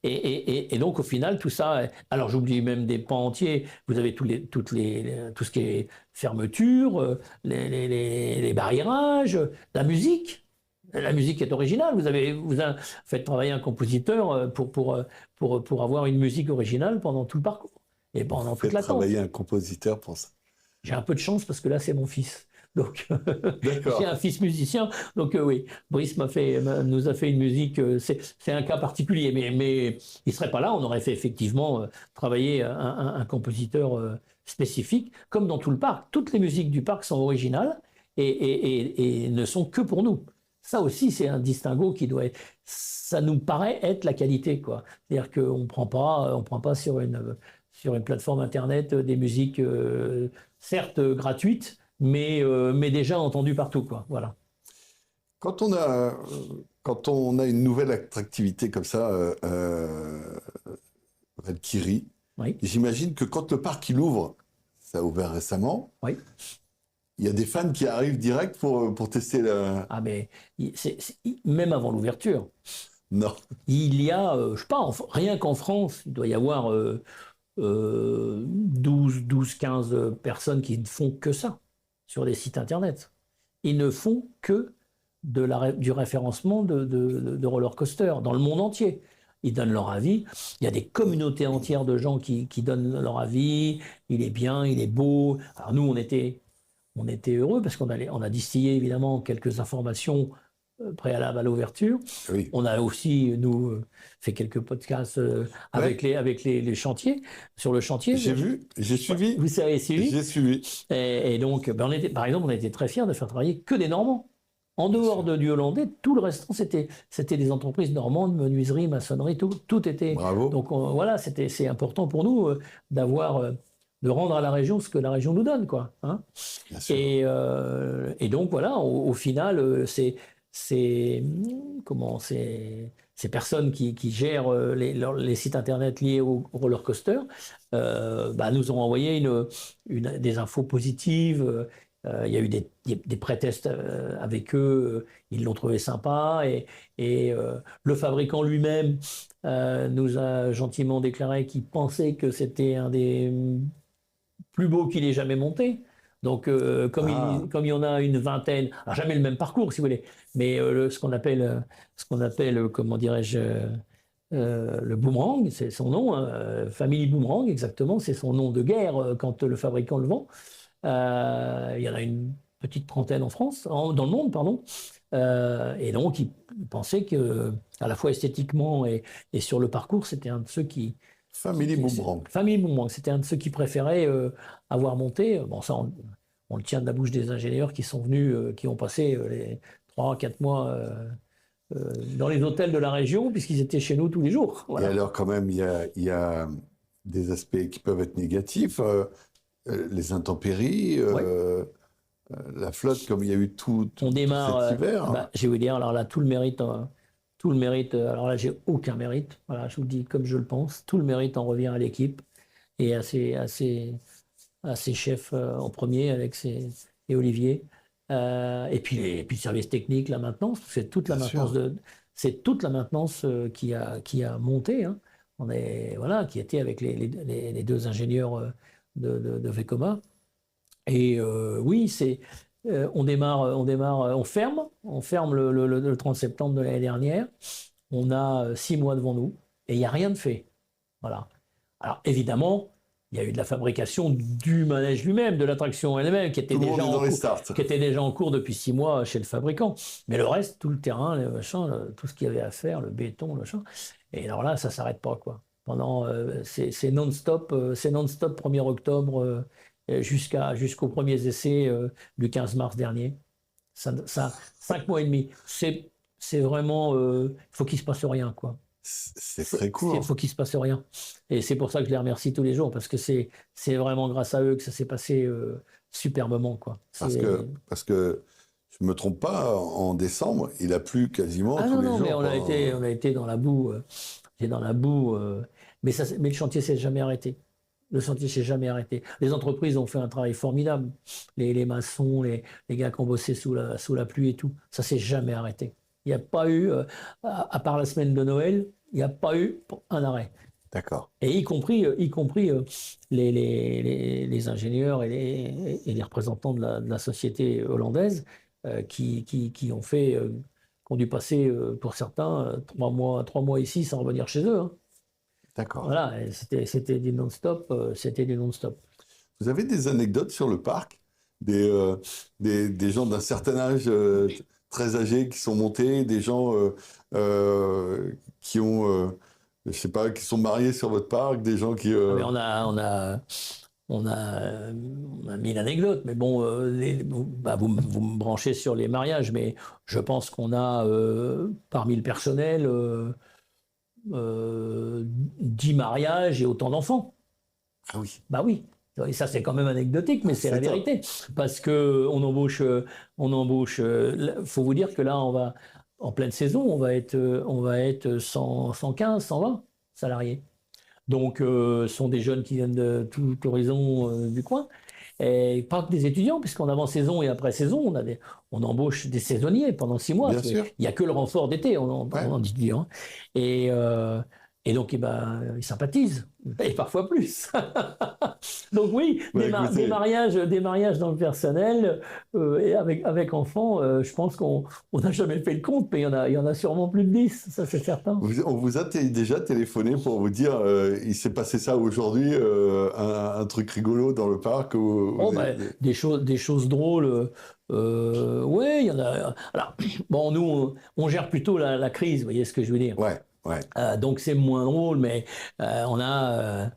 et donc, au final, tout ça... Alors, j'oublie même des pans entiers. Vous avez tout ce qui est fermeture, les barriérages, la musique. La musique est originale. Vous faites travailler un compositeur pour avoir une musique originale pendant tout le parcours et pendant toute l'attente. Travailler un compositeur pour ça. J'ai un peu de chance parce que là, c'est mon fils. Donc, j'ai un fils musicien. Donc, oui, Brice nous a fait une musique. C'est un cas particulier, mais il ne serait pas là. On aurait fait effectivement travailler un compositeur spécifique, comme dans tout le parc. Toutes les musiques du parc sont originales et ne sont que pour nous. Ça aussi, c'est un distinguo qui doit être... Ça nous paraît être la qualité, quoi. C'est-à-dire qu'on ne prend pas sur une plateforme Internet des musiques, certes gratuites, mais déjà entendues partout, quoi. Voilà. Quand on a une nouvelle attractivité comme ça, Valkyrie, Oui. J'imagine que quand le parc il ouvre, ça a ouvert récemment, Oui. il y a des fans qui arrivent direct pour tester la... Ah, mais même avant l'ouverture, Non. il y a, je sais pas, rien qu'en France, il doit y avoir 12-15 personnes qui ne font que ça sur des sites internet. Ils ne font que du référencement de roller coaster dans le monde entier. ils donnent leur avis. Il y a des communautés entières de gens qui donnent leur avis. Il est bien, il est beau. Alors nous, on était heureux parce on a distillé évidemment quelques informations préalables à l'ouverture. Oui. On a aussi, nous, fait quelques podcasts avec les chantiers, sur le chantier. J'ai vu, j'ai suivi. Vous avez suivi. J'ai suivi. Et donc, par exemple, on a été très fiers de faire travailler que des Normands. En dehors du hollandais, tout le restant, c'était des entreprises normandes, menuiserie, maçonnerie, tout était. Bravo. Donc voilà, c'est important pour nous de rendre à la région ce que la région nous donne, quoi. Hein. Bien sûr. Et donc voilà, au final, ces personnes qui gèrent les sites internet liés au roller coaster nous ont envoyé des infos positives. Il y a eu des pré-tests avec eux, ils l'ont trouvé sympa et le fabricant lui-même nous a gentiment déclaré qu'il pensait que c'était un des plus beaux qu'il ait jamais monté. Donc comme il y en a une vingtaine, alors jamais le même parcours si vous voulez, mais ce qu'on appelle comment dirais-je, le Boomerang, c'est son nom, Family Boomerang exactement, c'est son nom de guerre quand le fabricant le vend. Il y en a une petite trentaine en France, dans le monde, pardon. Et donc, il pensait que, à la fois esthétiquement et sur le parcours, c'était un de ceux qui. Family Boomerang. Family Boomerang, c'était un de ceux qui préféraient avoir monté. Bon, ça, on le tient de la bouche des ingénieurs qui sont venus, qui ont passé les 3-4 mois dans les hôtels de la région, puisqu'ils étaient chez nous tous les jours. Voilà. Et alors, quand même, il y a des aspects qui peuvent être négatifs. Les intempéries, la flotte, comme il y a eu tout on démarre, cet hiver. Je vais vous dire, alors là, tout le mérite, alors là, j'ai aucun mérite. Voilà, je vous le dis comme je le pense. Tout le mérite en revient à l'équipe et à ses chefs en premier, Alex et Olivier. Et puis le service technique, la maintenance, c'est toute la maintenance qui a monté. Hein. Qui était avec les deux ingénieurs de Vekoma. Et oui, on ferme le 30 septembre de l'année dernière. On a 6 mois devant nous et il n'y a rien de fait. Voilà. Alors évidemment, il y a eu de la fabrication du manège lui-même, de l'attraction elle-même, qui était déjà en cours depuis 6 mois chez le fabricant. Mais le reste, tout le terrain, les machins, tout ce qu'il y avait à faire, le béton, le machin. Et alors là, ça ne s'arrête pas, quoi. Pendant, c'est non-stop, 1er octobre jusqu'aux premiers essais du 15 mars dernier. Ça 5 mois et demi. C'est vraiment, il faut qu'il se passe rien, quoi. C'est très court. Il faut qu'il se passe rien. Et c'est pour ça que je les remercie tous les jours, parce que c'est vraiment grâce à eux que ça s'est passé superbement, quoi. Parce que je me trompe pas, en décembre, il a plu quasiment tous les jours. Mais on a été dans la boue. Mais le chantier s'est jamais arrêté. Le chantier s'est jamais arrêté. Les entreprises ont fait un travail formidable. Les maçons, les gars qui ont bossé sous la pluie et tout, ça s'est jamais arrêté. Il n'y a pas eu, à part la semaine de Noël, il n'y a pas eu un arrêt. D'accord. Et y compris les ingénieurs et les représentants de la société hollandaise qui ont dû passer pour certains 3 mois ici sans revenir chez eux. Hein. D'accord. Voilà, c'était du non-stop. Vous avez des anecdotes sur le parc, des gens d'un certain âge très âgés qui sont montés, des gens qui ont, je sais pas, qui sont mariés sur votre parc, des gens qui. Mais on a 1000 anecdotes, mais bon, vous me branchez sur les mariages, mais je pense qu'on a parmi le personnel 10 mariages et autant d'enfants. Ah oui. Bah oui. Et ça, c'est quand même anecdotique, mais c'est la vérité. Parce qu'on embauche. Faut vous dire que là, en pleine saison, on va être 115, 120 salariés. Donc, ce sont des jeunes qui viennent de tout l'horizon du coin. Et pas que des étudiants, puisqu'en avant-saison et après-saison, on embauche des saisonniers pendant 6 mois. Bien sûr. Il n'y a que le renfort d'été, on en dit. Hein. Et Et donc, eh ben, ils sympathisent, et parfois plus. Donc oui, écoutez, des mariages dans le personnel et avec enfants, je pense qu'on n'a jamais fait le compte, mais il y en a sûrement plus de 10, ça c'est certain. On vous a déjà téléphoné pour vous dire il s'est passé ça aujourd'hui, un truc rigolo dans le parc Oh, ben, des choses drôles. Ouais, il y en a. Alors, bon, nous, on gère plutôt la crise, vous voyez ce que je veux dire. Ouais. Donc c'est moins drôle, mais on a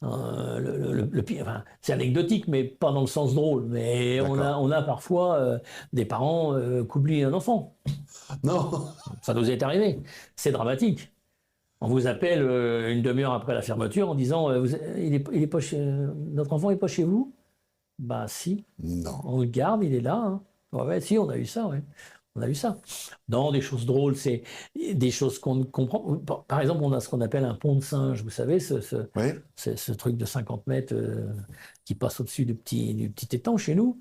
le pire. Enfin, c'est anecdotique, mais pas dans le sens drôle. Mais on a parfois des parents qui oublient un enfant. Non. Ça nous est arrivé. C'est dramatique. On vous appelle une demi-heure après la fermeture en disant il est pas notre enfant n'est pas chez vous. Bah si. Non. On le garde, il est là. Hein. Ouais, si, on a eu ça. Ouais. On a eu ça. Non, des choses drôles, c'est des choses qu'on comprend. Par exemple, on a ce qu'on appelle un pont de singe. Vous savez, ce truc de 50 mètres qui passe au-dessus du petit étang chez nous.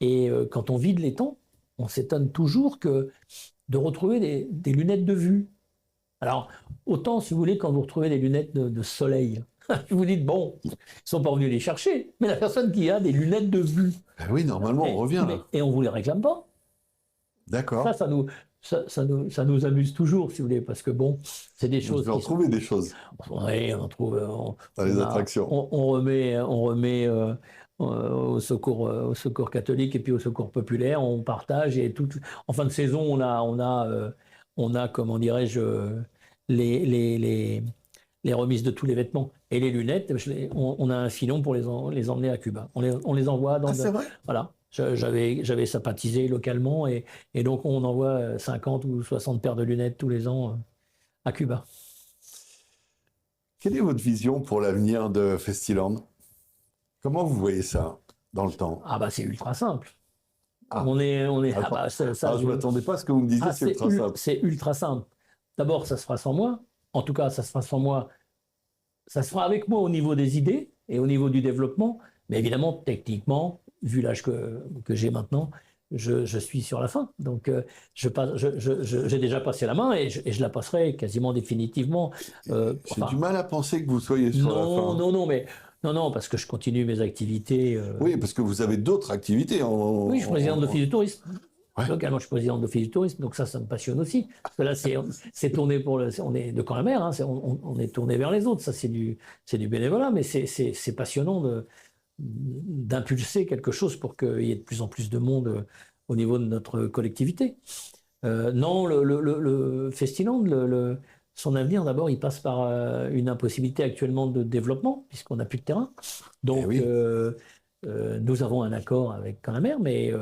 Et quand on vide l'étang, on s'étonne toujours de retrouver des lunettes de vue. Alors, autant, si vous voulez, quand vous retrouvez des lunettes de soleil, vous dites, bon, ils ne sont pas venus les chercher, mais la personne qui a des lunettes de vue. Ben oui, normalement, on revient là. Et on ne vous les réclame pas. D'accord. Ça nous amuse toujours, si vous voulez, parce que bon, c'est des choses. Vous en trouvez des choses. Oui, on en trouve. Dans les attractions. On remet au secours catholique et puis au secours populaire, on partage et en fin de saison, on a comment dirais-je, les remises de tous les vêtements et les lunettes. On a un filon pour les emmener à Cuba. On les envoie dans. C'est vrai. Voilà. J'avais sympathisé localement et donc on envoie 50 ou 60 paires de lunettes tous les ans à Cuba. Quelle est votre vision pour l'avenir de Festiland? Comment vous voyez ça dans le temps? Ah bah c'est ultra simple. Ah. On est Alors, bah, je ne m'attendais pas à ce que vous me disiez, c'est ultra simple. C'est ultra simple. D'abord, ça se fera sans moi. En tout cas, ça se fera sans moi. Ça se fera avec moi au niveau des idées et au niveau du développement. Mais évidemment, techniquement, vu l'âge que j'ai maintenant, je suis sur la fin. Donc, j'ai déjà passé la main et je la passerai quasiment définitivement. J'ai du mal à penser que vous soyez sur la fin. Non, parce que je continue mes activités. Oui, parce que vous avez d'autres activités. Oui, je suis président de l'Office du tourisme. Ouais. Localement, je suis président de l'Office du tourisme, donc ça me passionne aussi. Parce que là, c'est tourné on est de Camp-la-Mer, hein, on est tourné vers les autres. Ça, c'est du bénévolat, mais c'est passionnant d'impulser quelque chose pour qu'il y ait de plus en plus de monde au niveau de notre collectivité. Non, le Festiland, son avenir, d'abord, il passe par une impossibilité actuellement de développement, puisqu'on n'a plus de terrain. Donc, oui. nous avons un accord avec Camp-la-Mer, mais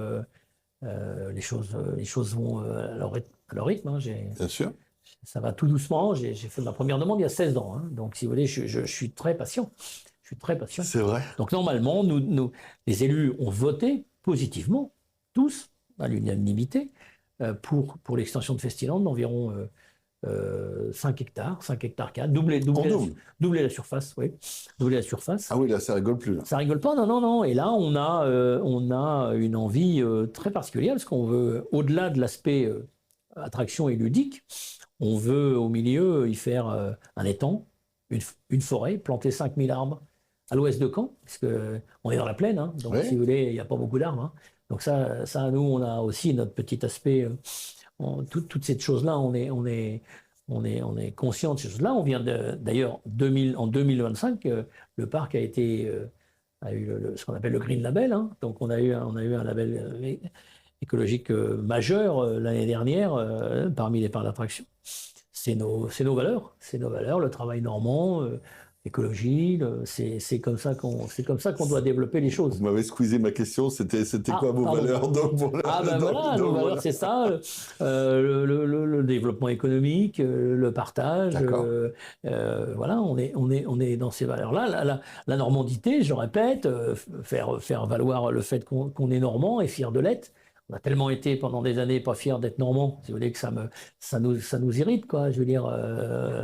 les choses vont à leur rythme. Hein. Bien sûr. Ça va tout doucement. J'ai fait ma première demande il y a 16 ans. Hein. Donc, si vous voulez, je suis très patient. Je suis très patient. C'est vrai. Donc, normalement, nous, les élus ont voté positivement, tous, à l'unanimité, pour l'extension de Festiland d'environ 5 hectares, 4, doubler la surface, oui. Doubler la surface. Ah oui, là, ça rigole plus. Là. Ça rigole pas, non. Et là, on a une envie très particulière, parce qu'on veut, au-delà de l'aspect attraction et ludique, on veut au milieu y faire un étang, une forêt, planter 5000 arbres à l'ouest de Caen, parce qu'on est dans la plaine, hein, donc si vous voulez, il n'y a pas beaucoup d'arbres. Hein. Donc ça, nous, on a aussi notre petit aspect, toutes ces choses-là, on est conscient de ces choses-là. On vient d'ailleurs, en 2025, le parc a eu ce qu'on appelle le Green Label, hein. Donc on a eu un label écologique majeur l'année dernière parmi les parcs d'attraction. C'est nos valeurs, le travail normand, écologie, c'est comme ça qu'on doit développer les choses. Vous m'avez squeezé ma question, c'était quoi vos valeurs? Nos valeurs, c'est ça, le développement économique, le partage, voilà, on est dans ces valeurs-là. La normandité, je répète, faire valoir le fait qu'on est normand et fier de l'être. On a tellement été pendant des années pas fiers d'être normand, si vous voulez, que ça nous irrite, quoi. Je veux dire,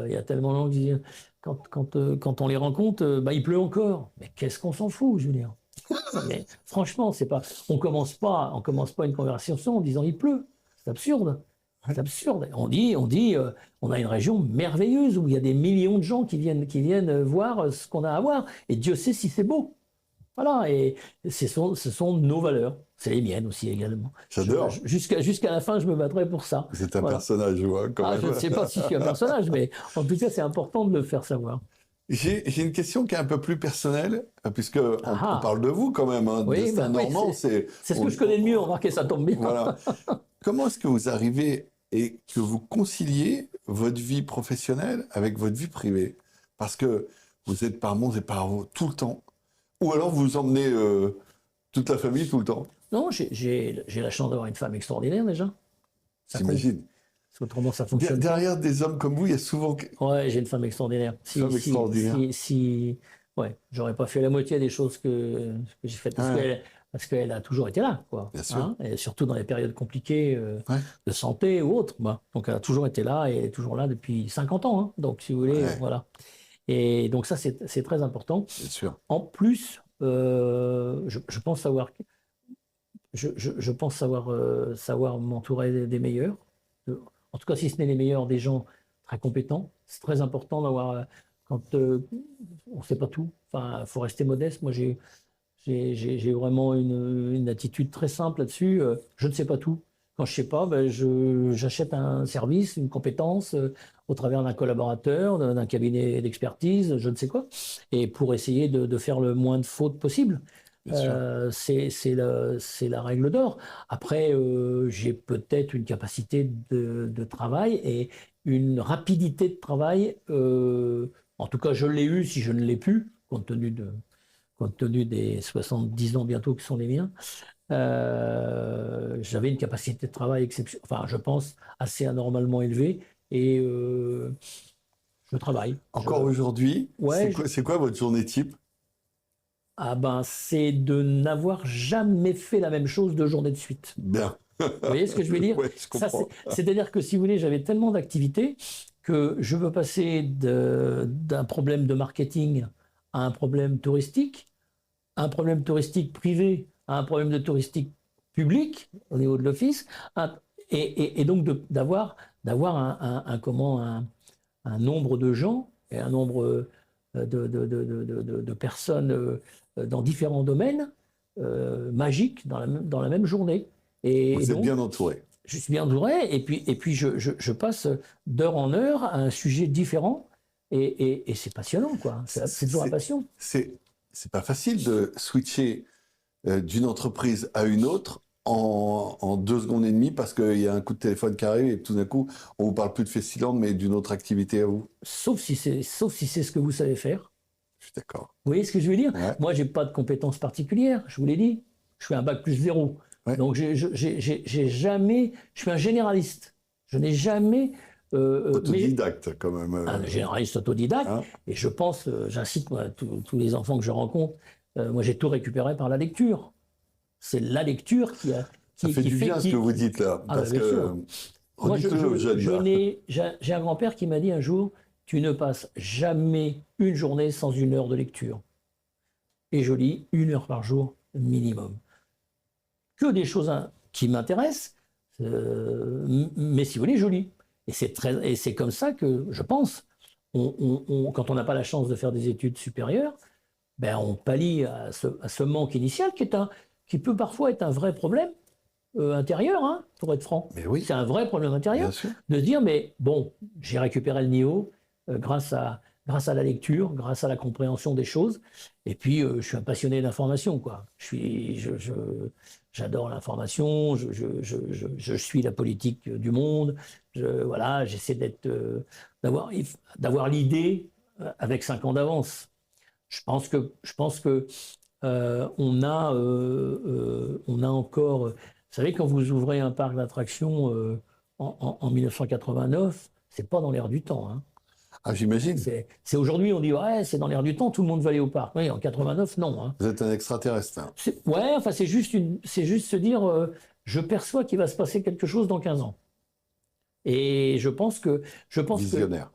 il y a tellement de gens qui disent, quand on les rencontre, il pleut encore. Mais qu'est-ce qu'on s'en fout, je veux dire. Mais franchement, on commence pas une conversation en disant il pleut. C'est absurde. C'est absurde. On dit, on a une région merveilleuse où il y a des millions de gens qui viennent voir ce qu'on a à voir. Et Dieu sait si c'est beau. Voilà, et ce sont nos valeurs. C'est les miennes aussi également. J'adore. Jusqu'à la fin, je me battrai pour ça. Vous êtes un Voilà. personnage, je vois, quand même. Je ne sais pas si je suis un personnage, mais en tout cas, c'est important de le faire savoir. J'ai une question qui est un peu plus personnelle, puisque on parle de vous quand même. Hein, Oui, Destin Normand, c'est ce que je connais le mieux, remarquez, ça tombe bien. Voilà. Comment est-ce que vous arrivez et que vous conciliez votre vie professionnelle avec votre vie privée? Parce que vous êtes par monts et par vous tout le temps. Ou alors vous emmenez toute la famille tout le temps. Non, j'ai la chance d'avoir une femme extraordinaire déjà. J'imagine. Parce qu'autrement, ça fonctionne. Derrière des hommes comme vous, il y a souvent... Ouais, j'ai une femme extraordinaire. Extraordinaire. Ouais, j'aurais pas fait la moitié des choses que j'ai faites parce qu'elle a toujours été là, quoi. Bien sûr. Hein, et surtout dans les périodes compliquées de santé ou autres. Bah. Donc elle a toujours été là et elle est toujours là depuis 50 ans. Hein. Donc si vous voulez, voilà. Et donc ça, c'est très important. Bien sûr. En plus, je pense savoir savoir m'entourer des meilleurs. En tout cas, si ce n'est les meilleurs, des gens très compétents. C'est très important d'avoir, quand on ne sait pas tout, enfin, il faut rester modeste. Moi, j'ai vraiment une attitude très simple là-dessus. Je ne sais pas tout. Quand je ne sais pas, ben, j'achète un service, une compétence au travers d'un collaborateur, d'un cabinet d'expertise, je ne sais quoi, et pour essayer de faire le moins de fautes possible. C'est la règle d'or. Après, j'ai peut-être une capacité de travail et une rapidité de travail. En tout cas, je l'ai eu si je ne l'ai plus, compte tenu des 70 ans bientôt qui sont les miens. J'avais une capacité de travail exceptionnelle, enfin, je pense, assez anormalement élevée. Et je travaille. Encore aujourd'hui, c'est quoi votre journée type? Ah ben, c'est de n'avoir jamais fait la même chose 2 journées de suite. Bien. Vous voyez ce que je veux dire? Oui, je comprends. C'est-à-dire que si vous voulez, j'avais tellement d'activités que je veux passer d'un problème de marketing à un problème touristique privé à un problème de touristique public au niveau de l'office, et donc d'avoir un nombre de gens et un nombre de personnes dans différents domaines magiques dans la même journée. Et vous êtes donc, bien entouré. Je suis bien entouré, et puis je passe d'heure en heure à un sujet différent, et c'est passionnant, quoi. C'est toujours la passion. C'est pas facile de switcher d'une entreprise à une autre en 2 secondes et demie parce qu'il y a un coup de téléphone qui arrive et tout d'un coup, on vous parle plus de Festiland, mais d'une autre activité à vous. Sauf si c'est ce que vous savez faire. Je suis d'accord. Vous voyez ce que je veux dire? Ouais. Moi, j'ai pas de compétences particulières, je vous l'ai dit. Je fais un bac+0. Ouais. Donc, j'ai jamais... Je suis un généraliste. Je n'ai jamais... autodidacte, quand même. Un généraliste autodidacte. Hein? Et je pense, j'incite tous les enfants que je rencontre, moi, j'ai tout récupéré par la lecture. C'est la lecture qui a... Ça fait du bien ce que vous dites là. Parce que... Moi, j'ai un grand-père qui m'a dit un jour, tu ne passes jamais une journée sans 1 heure de lecture. Et je lis 1 heure par jour minimum. Que des choses qui m'intéressent, mais si vous voulez, je lis. Et c'est comme ça que, je pense, quand on n'a pas la chance de faire des études supérieures, ben on pallie à ce manque initial qui peut parfois être un vrai problème intérieur, hein, pour être franc. Mais oui. C'est un vrai problème intérieur, Bien sûr. de se dire, mais bon, j'ai récupéré le niveau grâce à la lecture, grâce à la compréhension des choses, et puis je suis un passionné d'information, quoi. J'adore l'information, je suis la politique du monde, voilà, j'essaie d'avoir l'idée avec 5 ans d'avance. Je pense que on a encore... Vous savez, quand vous ouvrez un parc d'attractions en 1989, c'est pas dans l'air du temps. Hein. Ah, j'imagine. C'est aujourd'hui, on dit, ouais, c'est dans l'air du temps, tout le monde va aller au parc. Oui, en 89, non. Hein. Vous êtes un extraterrestre. Hein. Ouais, enfin, c'est juste se dire, je perçois qu'il va se passer quelque chose dans 15 ans. Et je pense Visionnaire.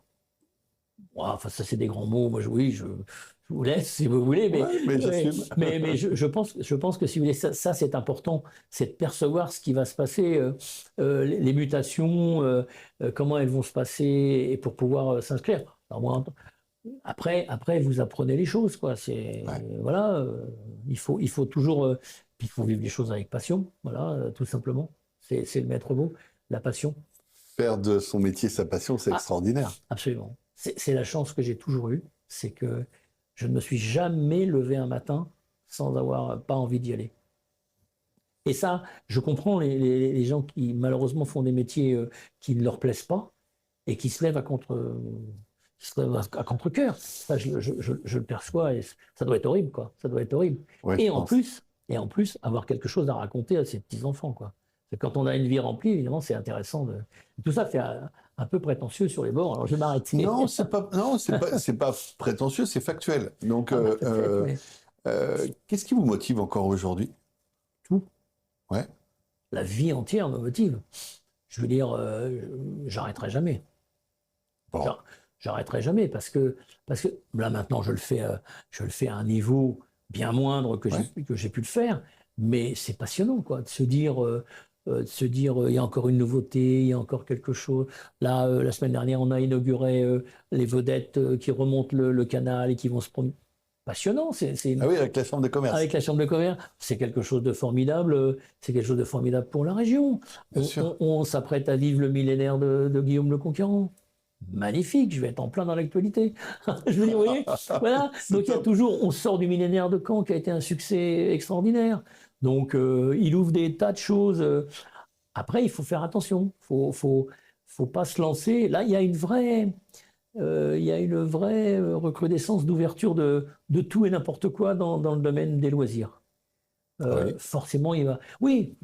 Enfin, ça, c'est des grands mots. Moi, oui, je vous laisse si vous voulez, mais, Ouais, mais j'assume. mais je pense que si vous voulez, ça, c'est important, c'est de percevoir ce qui va se passer, les mutations, comment elles vont se passer, et pour pouvoir s'inscrire. Alors, moi, après, vous apprenez les choses, quoi. Voilà, il faut toujours, puis il faut vivre les choses avec passion, voilà, tout simplement. C'est le maître mot, la passion. Faire de son métier sa passion, c'est extraordinaire. Absolument. C'est la chance que j'ai toujours eue, c'est que je ne me suis jamais levé un matin sans avoir pas envie d'y aller. Et ça, je comprends les gens qui malheureusement font des métiers qui ne leur plaisent pas et qui se lèvent à contre-cœur. Ça, je le perçois et ça doit être horrible, quoi. Ça doit être horrible. Ouais, Et je en pense. plus, avoir quelque chose à raconter à ses petits-enfants, quoi. Quand on a une vie remplie, évidemment, c'est intéressant de. Tout ça fait un peu prétentieux sur les bords. Alors je vais m'arrêter. Non, c'est pas prétentieux, c'est factuel. Donc, qu'est-ce qui vous motive encore aujourd'hui? Tout. Ouais. La vie entière me motive. Je veux dire, j'arrêterai jamais. Bon. J'arrêterai jamais parce que là maintenant je le fais à un niveau bien moindre que j'ai pu le faire, mais c'est passionnant, quoi, de se dire il y a encore une nouveauté, il y a encore quelque chose. Là, la semaine dernière, on a inauguré les vedettes qui remontent le canal et qui vont se promener. Passionnant, Ah oui, avec la Chambre de commerce. avec la Chambre de commerce, c'est quelque chose de formidable. C'est quelque chose de formidable pour la région. Bien sûr. On s'apprête à vivre le millénaire de Guillaume le Conquérant. Magnifique, je vais être en plein dans l'actualité. Je veux dire, vous voyez, voilà. Donc il y a toujours, on sort du millénaire de Caen qui a été un succès extraordinaire. Donc il ouvre des tas de choses. Après, il faut faire attention. Faut pas se lancer. Là, il y a une vraie recrudescence d'ouverture de tout et n'importe quoi dans le domaine des loisirs. Oui. Forcément, oui,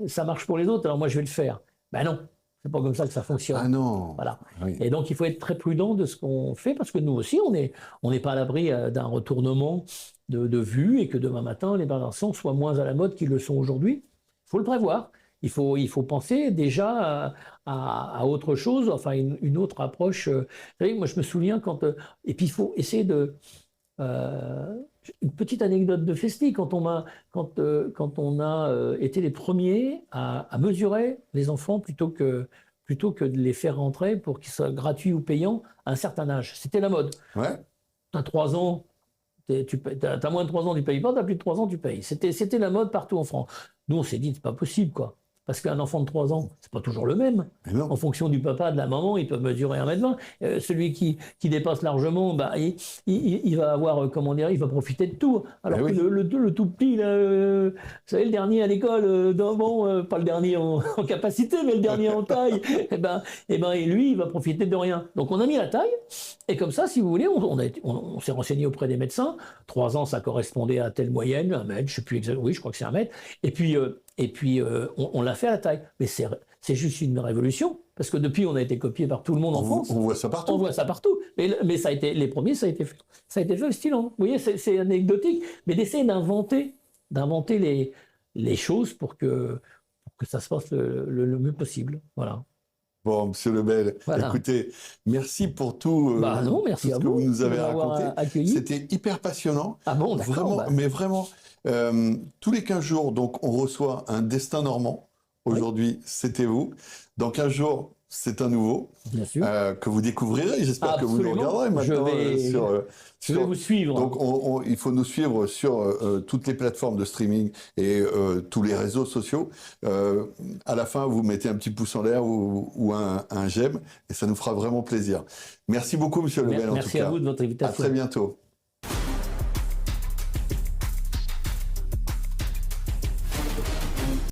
ça marche pour les autres, alors moi je vais le faire. Ben non, c'est pas comme ça que ça fonctionne. Ah non. Voilà. Oui. Et donc il faut être très prudent de ce qu'on fait, parce que nous aussi, on n'est pas à l'abri d'un retournement de vue, et que demain matin, les bains-dansants soient moins à la mode qu'ils le sont aujourd'hui. Il faut le prévoir. Il faut penser déjà à autre chose, enfin une autre approche. Vous savez, moi je me souviens et puis il faut essayer de. Une petite anecdote de Festi, quand on a été les premiers à mesurer les enfants plutôt que de les faire rentrer pour qu'ils soient gratuits ou payants à un certain âge. C'était la mode. Ouais. Tu as 3 ans, t'as moins de 3 ans, tu ne payes pas, tu as plus de 3 ans, tu payes. C'était la mode partout en France. Nous, on s'est dit, c'est pas possible, quoi. Parce qu'un enfant de 3 ans, c'est pas toujours le même. Mais non. En fonction du papa, de la maman, il peut mesurer 1,20 m. Celui qui dépasse largement, bah, il va avoir, comment dire, il va profiter de tout. Alors Eh que oui. le tout petit, là, vous savez, le dernier à l'école, pas le dernier en capacité, mais le dernier en taille, et lui, il va profiter de rien. Donc on a mis la taille, et comme ça, si vous voulez, on s'est renseigné auprès des médecins. 3 ans, ça correspondait à telle moyenne, 1 mètre, je sais plus exactement, oui, je crois que c'est 1 mètre. Et puis, on l'a fait à la taille. Mais c'est juste une révolution, parce que depuis, on a été copié par tout le monde en France. On voit ça partout. On voit ça partout. Mais ça a été, les premiers, ça a été fait au stylo. Vous voyez, c'est anecdotique. Mais d'essayer d'inventer les choses pour que ça se passe le mieux possible. Voilà. Bon, Monsieur Lebel, Voilà. écoutez, merci pour tout, Non, merci tout ce à que vous nous de avez m'avoir raconté. accueilli. C'était hyper passionnant. Ah bon, d'accord. Vraiment, bah, mais vraiment, tous les 15 jours, donc, on reçoit un destin normand. Aujourd'hui, c'était vous. Dans 15 jours, c'est un nouveau bien sûr. que vous découvrirez. J'espère que vous nous Absolument. regarderez maintenant Je vais vous suivre. Donc, il faut nous suivre sur toutes les plateformes de streaming et tous les réseaux sociaux. À la fin, vous mettez un petit pouce en l'air ou un j'aime, et ça nous fera vraiment plaisir. Merci beaucoup, Monsieur Lebel, en tout Merci à cas. vous de votre À invitation. très bientôt.